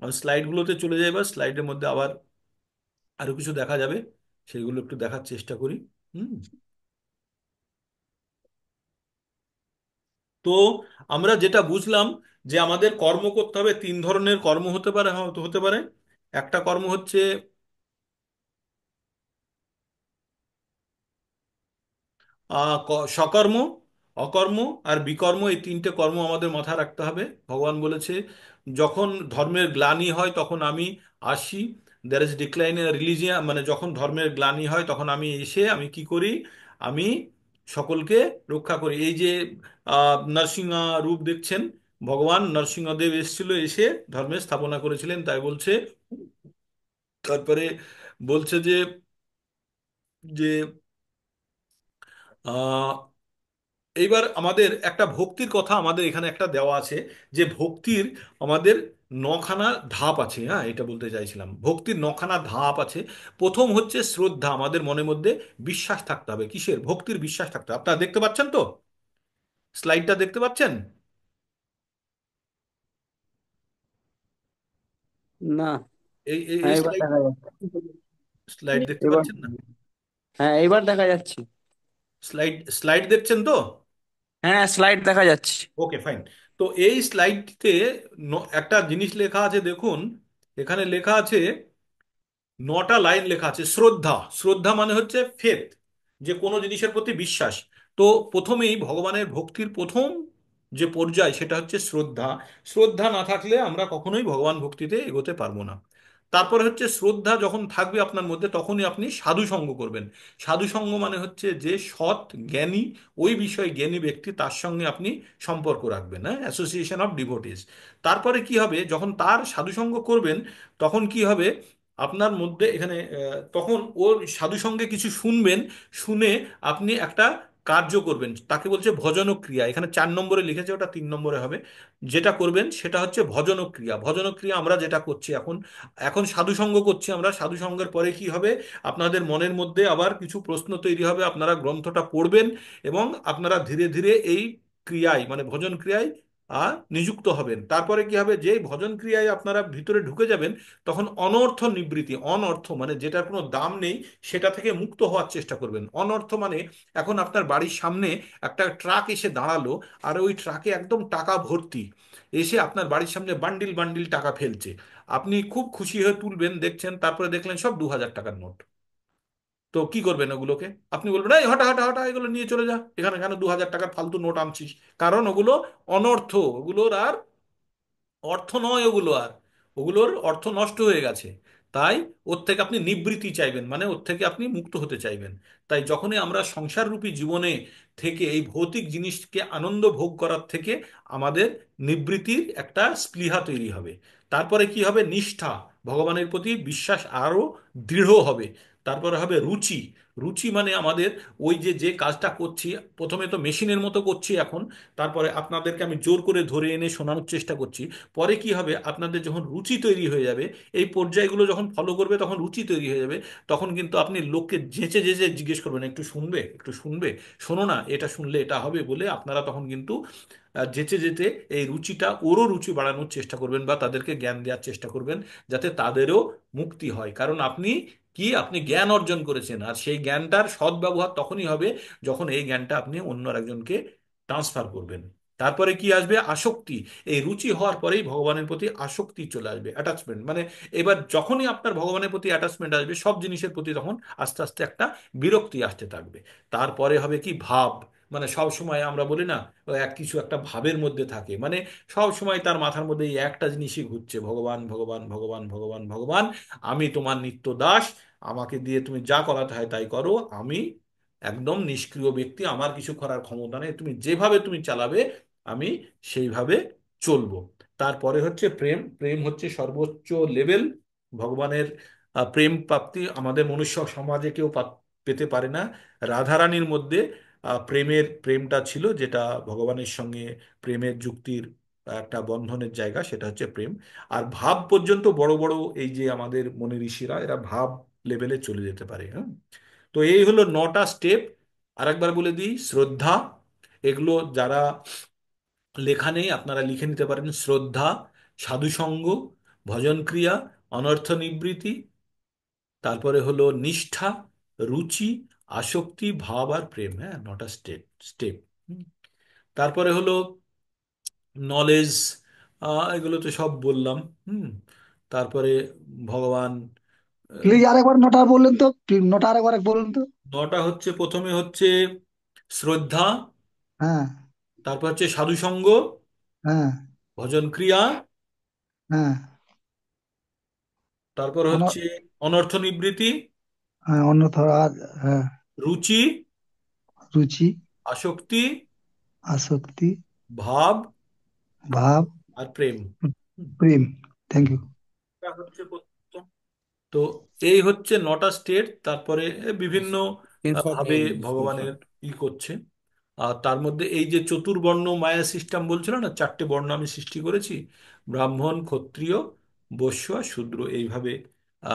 আমি স্লাইডগুলোতে চলে যাই, বা স্লাইডের মধ্যে আবার আরো কিছু দেখা যাবে, সেগুলো একটু দেখার চেষ্টা করি। হুম। তো আমরা যেটা বুঝলাম, যে আমাদের কর্ম করতে হবে, তিন ধরনের কর্ম হতে পারে, হয়তো হতে পারে। একটা কর্ম হচ্ছে সকর্ম, অকর্ম আর বিকর্ম, এই তিনটে কর্ম আমাদের মাথায় রাখতে হবে। ভগবান বলেছে, যখন ধর্মের গ্লানি হয় তখন আমি আসি, দ্যার ইজ ডিক্লাইন রিলিজিয়ান, মানে যখন ধর্মের গ্লানি হয় তখন আমি এসে আমি কি করি? আমি সকলকে রক্ষা করি। এই যে নরসিংহ রূপ দেখছেন, ভগবান নরসিংহদেব এসেছিল, এসে ধর্মের স্থাপনা করেছিলেন, তাই বলছে। তারপরে বলছে যে যে এইবার আমাদের একটা ভক্তির কথা আমাদের এখানে একটা দেওয়া আছে, যে ভক্তির আমাদের নখানা ধাপ আছে। হ্যাঁ, এটা বলতে চাইছিলাম, ভক্তির নখানা ধাপ আছে। প্রথম হচ্ছে শ্রদ্ধা, আমাদের মনের মধ্যে বিশ্বাস থাকতে হবে। কিসের? ভক্তির বিশ্বাস থাকতে হবে। আপনারা দেখতে পাচ্ছেন তো? স্লাইডটা দেখতে পাচ্ছেন? না। এই এই হ্যাঁ, এই এবার স্লাইড, দেখা যাচ্ছে। স্লাইড দেখতে এবার পাচ্ছেন না? হ্যাঁ, এবার দেখা যাচ্ছে। স্লাইড স্লাইড দেখছেন তো? হ্যাঁ, স্লাইড দেখা যাচ্ছে। ওকে, ফাইন। তো এই স্লাইডটিতে একটা জিনিস লেখা আছে, দেখুন। এখানে লেখা আছে, 9টা লাইন লেখা আছে। শ্রদ্ধা, শ্রদ্ধা মানে হচ্ছে ফেথ, যে কোনো জিনিসের প্রতি বিশ্বাস। তো প্রথমেই ভগবানের ভক্তির প্রথম যে পর্যায় সেটা হচ্ছে শ্রদ্ধা। শ্রদ্ধা না থাকলে আমরা কখনোই ভগবান ভক্তিতে এগোতে পারবো না। তারপরে হচ্ছে শ্রদ্ধা যখন থাকবে আপনার মধ্যে, তখনই আপনি সাধু সঙ্গ করবেন। সাধু সঙ্গ মানে হচ্ছে যে সৎ জ্ঞানী, ওই বিষয়ে জ্ঞানী ব্যক্তি, তার সঙ্গে আপনি সম্পর্ক রাখবেন, হ্যাঁ, অ্যাসোসিয়েশন অফ ডিভোটিস। তারপরে কি হবে, যখন তার সাধু সঙ্গ করবেন, তখন কি হবে আপনার মধ্যে এখানে, তখন ওর সাধু সঙ্গে কিছু শুনবেন, শুনে আপনি একটা কার্য করবেন, তাকে বলছে ভজনক্রিয়া। এখানে 4 নম্বরে লিখেছে, ওটা 3 নম্বরে হবে। যেটা করবেন সেটা হচ্ছে ভজনক্রিয়া। ভজনক্রিয়া আমরা যেটা করছি এখন, এখন সাধু সঙ্গ করছি আমরা। সাধু সঙ্গের পরে কি হবে, আপনাদের মনের মধ্যে আবার কিছু প্রশ্ন তৈরি হবে, আপনারা গ্রন্থটা পড়বেন, এবং আপনারা ধীরে ধীরে এই ক্রিয়ায়, মানে ভজন ক্রিয়ায় নিযুক্ত হবেন। তারপরে কি হবে, যে ভজন ক্রিয়ায় আপনারা ভিতরে ঢুকে যাবেন, তখন অনর্থ নিবৃত্তি, অনর্থ মানে যেটার কোনো দাম নেই, সেটা থেকে মুক্ত হওয়ার চেষ্টা করবেন। অনর্থ মানে, এখন আপনার বাড়ির সামনে একটা ট্রাক এসে দাঁড়ালো, আর ওই ট্রাকে একদম টাকা ভর্তি, এসে আপনার বাড়ির সামনে বান্ডিল বান্ডিল টাকা ফেলছে। আপনি খুব খুশি হয়ে তুলবেন, দেখছেন, তারপরে দেখলেন সব 2000 টাকার নোট। তো কি করবেন ওগুলোকে? আপনি বলবেন এই হটা হটা হটা এগুলো নিয়ে চলে যা, এখানে কেন 2000 টাকার ফালতু নোট আনছিস? কারণ ওগুলো অনর্থ, ওগুলোর আর অর্থ নয় ওগুলো আর, ওগুলোর অর্থ নষ্ট হয়ে গেছে। তাই ওর থেকে আপনি নিবৃত্তি চাইবেন, মানে ওর থেকে আপনি মুক্ত হতে চাইবেন। তাই যখনই আমরা সংসার রূপী জীবনে থেকে এই ভৌতিক জিনিসকে আনন্দ ভোগ করার থেকে আমাদের নিবৃত্তির একটা স্পৃহা তৈরি হবে। তারপরে কি হবে? নিষ্ঠা, ভগবানের প্রতি বিশ্বাস আরো দৃঢ় হবে। তারপরে হবে রুচি। রুচি মানে আমাদের ওই যে যে কাজটা করছি, প্রথমে তো মেশিনের মতো করছি এখন, তারপরে আপনাদেরকে আমি জোর করে ধরে এনে শোনানোর চেষ্টা করছি। পরে কি হবে? আপনাদের যখন রুচি তৈরি হয়ে যাবে, এই পর্যায়গুলো যখন ফলো করবে তখন রুচি তৈরি হয়ে যাবে। তখন কিন্তু আপনি লোককে যেচে যেচে জিজ্ঞেস করবেন, একটু শুনবে, একটু শুনবে, শোনো না, এটা শুনলে এটা হবে বলে আপনারা তখন কিন্তু যেচে যেতে এই রুচিটা, ওরও রুচি বাড়ানোর চেষ্টা করবেন বা তাদেরকে জ্ঞান দেওয়ার চেষ্টা করবেন, যাতে তাদেরও মুক্তি হয়। কারণ আপনি কি, আপনি জ্ঞান অর্জন করেছেন, আর সেই জ্ঞানটার সদ্ব্যবহার তখনই হবে যখন এই জ্ঞানটা আপনি অন্য একজনকে ট্রান্সফার করবেন। তারপরে কি আসবে? আসক্তি। এই রুচি হওয়ার পরেই ভগবানের প্রতি আসক্তি চলে আসবে, অ্যাটাচমেন্ট। মানে এবার যখনই আপনার ভগবানের প্রতি অ্যাটাচমেন্ট আসবে, সব জিনিসের প্রতি তখন আস্তে আস্তে একটা বিরক্তি আসতে থাকবে। তারপরে হবে কি? ভাব। মানে সব সময় আমরা বলি না, ও এক কিছু একটা ভাবের মধ্যে থাকে, মানে সব সময় তার মাথার মধ্যে এই একটা জিনিসই ঘুরছে, ভগবান ভগবান ভগবান ভগবান ভগবান। আমি তোমার নিত্য দাস, আমাকে দিয়ে তুমি যা করাতে হয় তাই করো, আমি একদম নিষ্ক্রিয় ব্যক্তি, আমার কিছু করার ক্ষমতা নেই, তুমি যেভাবে তুমি চালাবে আমি সেইভাবে চলবো। তারপরে হচ্ছে প্রেম। প্রেম হচ্ছে সর্বোচ্চ লেভেল ভগবানের। প্রেম প্রাপ্তি আমাদের মনুষ্য সমাজে কেউ পেতে পারে না। রাধারানীর মধ্যে প্রেমটা ছিল, যেটা ভগবানের সঙ্গে প্রেমের যুক্তির একটা বন্ধনের জায়গা, সেটা হচ্ছে প্রেম। আর ভাব পর্যন্ত বড় বড় এই যে আমাদের মনি ঋষিরা, এরা ভাব লেভেলে চলে যেতে পারে। হ্যাঁ। তো এই হলো 9টা স্টেপ। আরেকবার বলে দিই, শ্রদ্ধা, এগুলো যারা লেখা নেই আপনারা লিখে নিতে পারেন। শ্রদ্ধা, সাধুসঙ্গ, ভজন ক্রিয়া, অনর্থ নিবৃত্তি, তারপরে হলো নিষ্ঠা, রুচি, আসক্তি, ভাব আর প্রেম। হ্যাঁ, 9টা স্টেপ। স্টেপ। তারপরে হলো নলেজ, এগুলো তো সব বললাম। হুম। তারপরে ভগবান, প্লিজ আরেকবার নোটা বললেন তো, নোটা আরেকবার বলুন তো। 9টা হচ্ছে, প্রথমে হচ্ছে শ্রদ্ধা, হ্যাঁ। তারপর হচ্ছে সাধুসঙ্গ, হ্যাঁ। ভজন ক্রিয়া, হ্যাঁ। তারপর অন- হচ্ছে অনর্থ নিবৃত্তি, হ্যাঁ, অন্যথা আর। হ্যাঁ। রুচি, রুচি। আসক্তি, আসক্তি। ভাব ভাব। আর প্রেম। হুম। প্রেম। Thank you. এটা হচ্ছে প্রথম। তো এই হচ্ছে 9টা স্টেট। তারপরে বিভিন্ন স্ক্রিনশট ভাবে নিয়ে নিন, ভগবানের স্ক্রিনশট। ই করছে। আর তার মধ্যে এই যে চতুর্বর্ণ মায়া সিস্টেম বলছিল না, 4টে বর্ণ আমি সৃষ্টি করেছি, ব্রাহ্মণ, ক্ষত্রিয়, বৈশ্য আর শূদ্র, এইভাবে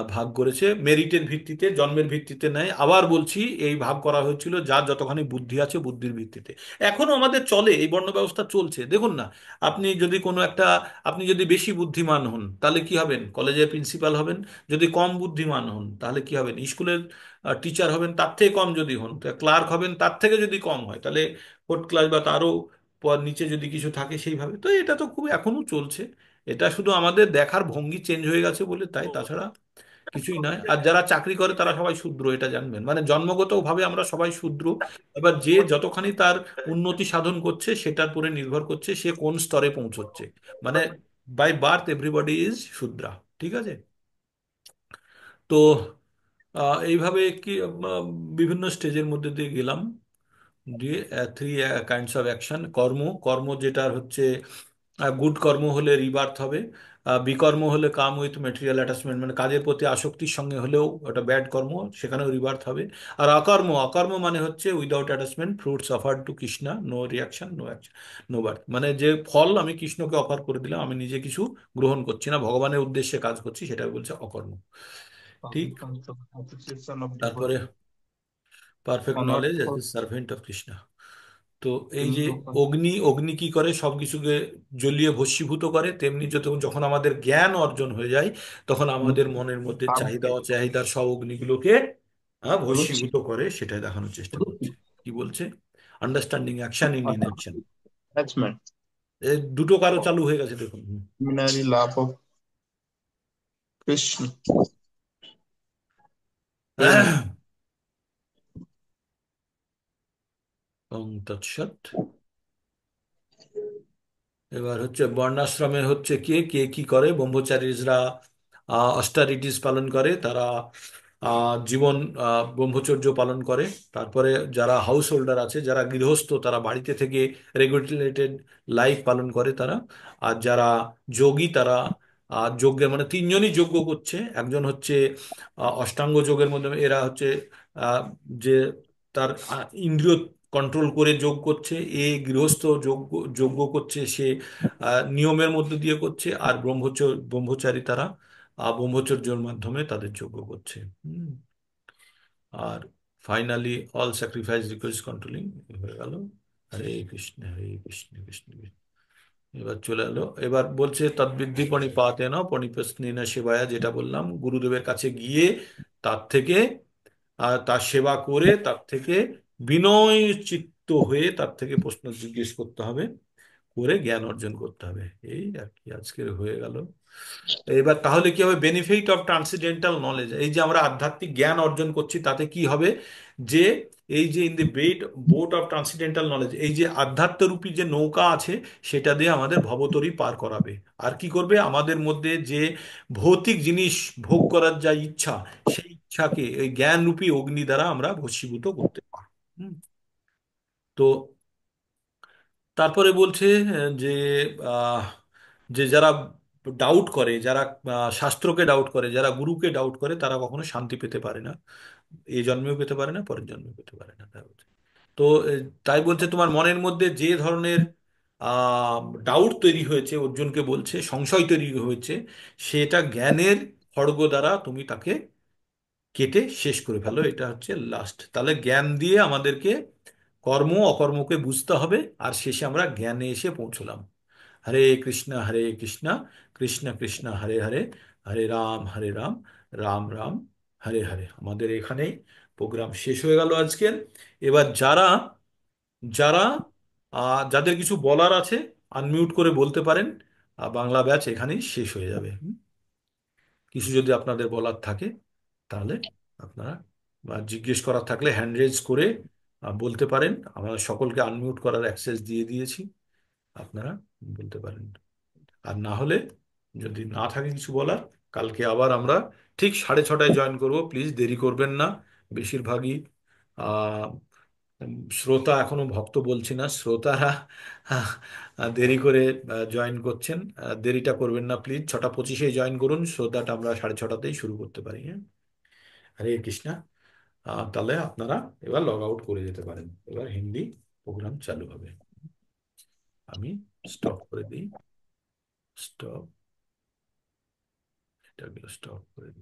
ভাগ করেছে। মেরিটের ভিত্তিতে, জন্মের ভিত্তিতে নেয়। আবার বলছি, এই ভাগ করা হয়েছিল যার যতখানি বুদ্ধি আছে বুদ্ধির ভিত্তিতে। এখনো আমাদের চলে, এই বর্ণ ব্যবস্থা চলছে, দেখুন না। আপনি যদি কোনো একটা, আপনি যদি বেশি বুদ্ধিমান হন তাহলে কি হবেন? কলেজের প্রিন্সিপাল হবেন। যদি কম বুদ্ধিমান হন তাহলে কি হবেন? স্কুলের টিচার হবেন। তার থেকে কম যদি হন ক্লার্ক হবেন। তার থেকে যদি কম হয় তাহলে ফোর্থ ক্লাস বা তারও নিচে যদি কিছু থাকে সেইভাবে। তো এটা তো খুব এখনো চলছে। এটা শুধু আমাদের দেখার ভঙ্গি চেঞ্জ হয়ে গেছে বলে তাই, তাছাড়া কিছুই নয়। আর যারা চাকরি করে তারা সবাই শূদ্র, এটা জানবেন। মানে জন্মগত ভাবে আমরা সবাই শূদ্র। এবার যে যতখানি তার উন্নতি সাধন করছে সেটার উপরে নির্ভর করছে সে কোন স্তরে পৌঁছচ্ছে। মানে বাই বার্থ এভরিবডি ইজ শূদ্রা। ঠিক আছে? তো এইভাবে কি বিভিন্ন স্টেজের মধ্যে দিয়ে গেলাম। দিয়ে 3 কাইন্ডস অফ অ্যাকশন। কর্ম, কর্ম যেটা হচ্ছে গুড কর্ম হলে রিবার্থ হবে। বিকর্ম হলে কাম উইথ মেটেরিয়াল অ্যাটাচমেন্ট, মানে কাজের প্রতি আসক্তির সঙ্গে হলেও ওটা ব্যাড কর্ম, সেখানেও রিবার্থ হবে। আর অকর্ম, অকর্ম মানে হচ্ছে without attachment, fruits offered to Krishna, no reaction, no action, no birth. মানে যে ফল আমি কৃষ্ণকে অফার করে দিলাম, আমি নিজে কিছু গ্রহণ করছি না, ভগবানের উদ্দেশ্যে কাজ করছি, সেটা বলছে অকর্ম। ঠিক। becomes the association of তারপরে devotee perfect knowledge as unearthly A servant of Krishna. তো এই যে into অগ্নি, অগ্নি কি করে? সবকিছুকে জ্বলিয়ে ভস্মীভূত করে। তেমনি যখন যখন আমাদের জ্ঞান অর্জন হয়ে যায় তখন আমাদের মনের মধ্যে calm চাহিদা অচাহিদার সব অগ্নিগুলোকে ruchi ভস্মীভূত করে, সেটাই দেখানোর চেষ্টা করছে। কি বলছে? Understanding action in inaction. attachment, এই দুটো কারো চালু হয়ে গেছে দেখুন। হুম। preliminary love of Krishna, prema, ওং তৎসৎ। এবার হচ্ছে বর্ণাশ্রমে হচ্ছে কে কে কি করে। ব্রহ্মচারীরা অস্টারিটিস পালন করে, তারা জীবন ব্রহ্মচর্য পালন করে। তারপরে যারা হাউস হোল্ডার আছে, যারা গৃহস্থ, তারা বাড়িতে থেকে রেগুলেটেড লাইফ পালন করে তারা। আর যারা যোগী তারা যজ্ঞের, মানে তিনজনই যজ্ঞ করছে। একজন হচ্ছে অষ্টাঙ্গ যোগের মধ্যে, এরা হচ্ছে আহ, যে তার ইন্দ্রিয় কন্ট্রোল করে যোগ করছে। গৃহস্থ যোগ্য যজ্ঞ করছে, সে নিয়মের মধ্যে দিয়ে করছে। আর ব্রহ্মচারী তারা ব্রহ্মচর্যের মাধ্যমে তাদের যজ্ঞ করছে। হুম। আর finally all sacrifice request controlling হয়ে গেল। হরে কৃষ্ণ হরে কৃষ্ণ কৃষ্ণ কৃষ্ণ। এবার চলে এলো, এবার বলছে তদ্বিদ্ধি পণিপাতে না পণিপস্নিন সেবায়া, যেটা বললাম, গুরুদেবের কাছে গিয়ে তার থেকে তার সেবা করে, তার থেকে বিনয় চিত্ত হয়ে তার থেকে প্রশ্ন জিজ্ঞেস করতে হবে, করে জ্ঞান অর্জন করতে হবে। এই আর কি আজকের হয়ে গেল। এবার তাহলে কি হবে, বেনিফিট অফ ট্রান্সিডেন্টাল নলেজ, এই যে আমরা আধ্যাত্মিক জ্ঞান অর্জন করছি তাতে কি হবে, যে এই যে in the boat of transcendental knowledge, এই যে আধ্যাত্মরূপী যে নৌকা আছে, সেটা দিয়ে আমাদের ভবতরী পার করাবে। আর কি করবে, আমাদের মধ্যে যে ভৌতিক জিনিস ভোগ করার যা ইচ্ছা, সেই ইচ্ছাকে এই জ্ঞানরূপী অগ্নি দ্বারা আমরা ভস্মীভূত করতে পারি। হুম। তো তারপরে বলছে যে আহ, যে যারা ডাউট করে, যারা শাস্ত্রকে ডাউট করে, যারা গুরুকে ডাউট করে, তারা কখনো শান্তি পেতে পারে না। এই জন্মেও পেতে পারে না, পরের জন্মেও পেতে পারে না, তাই বলছে। তো তাই বলছে তোমার মনের মধ্যে যে ধরনের ডাউট তৈরি হয়েছে, অর্জুনকে বলছে সংশয় তৈরি হয়েছে, সেটা জ্ঞানের খড়গ দ্বারা তুমি তাকে কেটে শেষ করে ফেলো। এটা হচ্ছে লাস্ট। তাহলে জ্ঞান দিয়ে আমাদেরকে কর্ম অকর্মকে বুঝতে হবে, আর শেষে আমরা জ্ঞানে এসে পৌঁছলাম। হরে কৃষ্ণ কৃষ্ণ কৃষ্ণ হরে হরে, হরে রাম রাম রাম হরে হরে। আমাদের এখানেই প্রোগ্রাম শেষ হয়ে গেল আজকের। এবার যারা যারা যাদের কিছু বলার আছে, আনমিউট করে বলতে পারেন। বাংলা ব্যাচ এখানেই শেষ হয়ে যাবে। কিছু যদি আপনাদের বলার থাকে, তাহলে আপনারা, বা জিজ্ঞেস করার থাকলে হ্যান্ড রেজ করে বলতে পারেন। আমরা সকলকে আনমিউট করার অ্যাক্সেস দিয়ে দিয়েছি, আপনারা বলতে পারেন। আর না হলে, যদি না থাকে কিছু বলার, কালকে আবার আমরা ঠিক 6:30 জয়েন করব। প্লিজ দেরি করবেন না। বেশিরভাগই আহ, শ্রোতা, এখনো ভক্ত বলছি না, শ্রোতারা দেরি করে জয়েন করছেন। দেরিটা করবেন না প্লিজ, 6:25 জয়েন করুন, শ্রোতাটা আমরা 6:30 শুরু করতে পারি। হ্যাঁ। হরে কৃষ্ণা। তাহলে আপনারা এবার লগ আউট করে যেতে পারেন। এবার হিন্দি প্রোগ্রাম চালু হবে। আমি স্টপ করে দিই। স্টপ। এটা স্টপ করে দিই।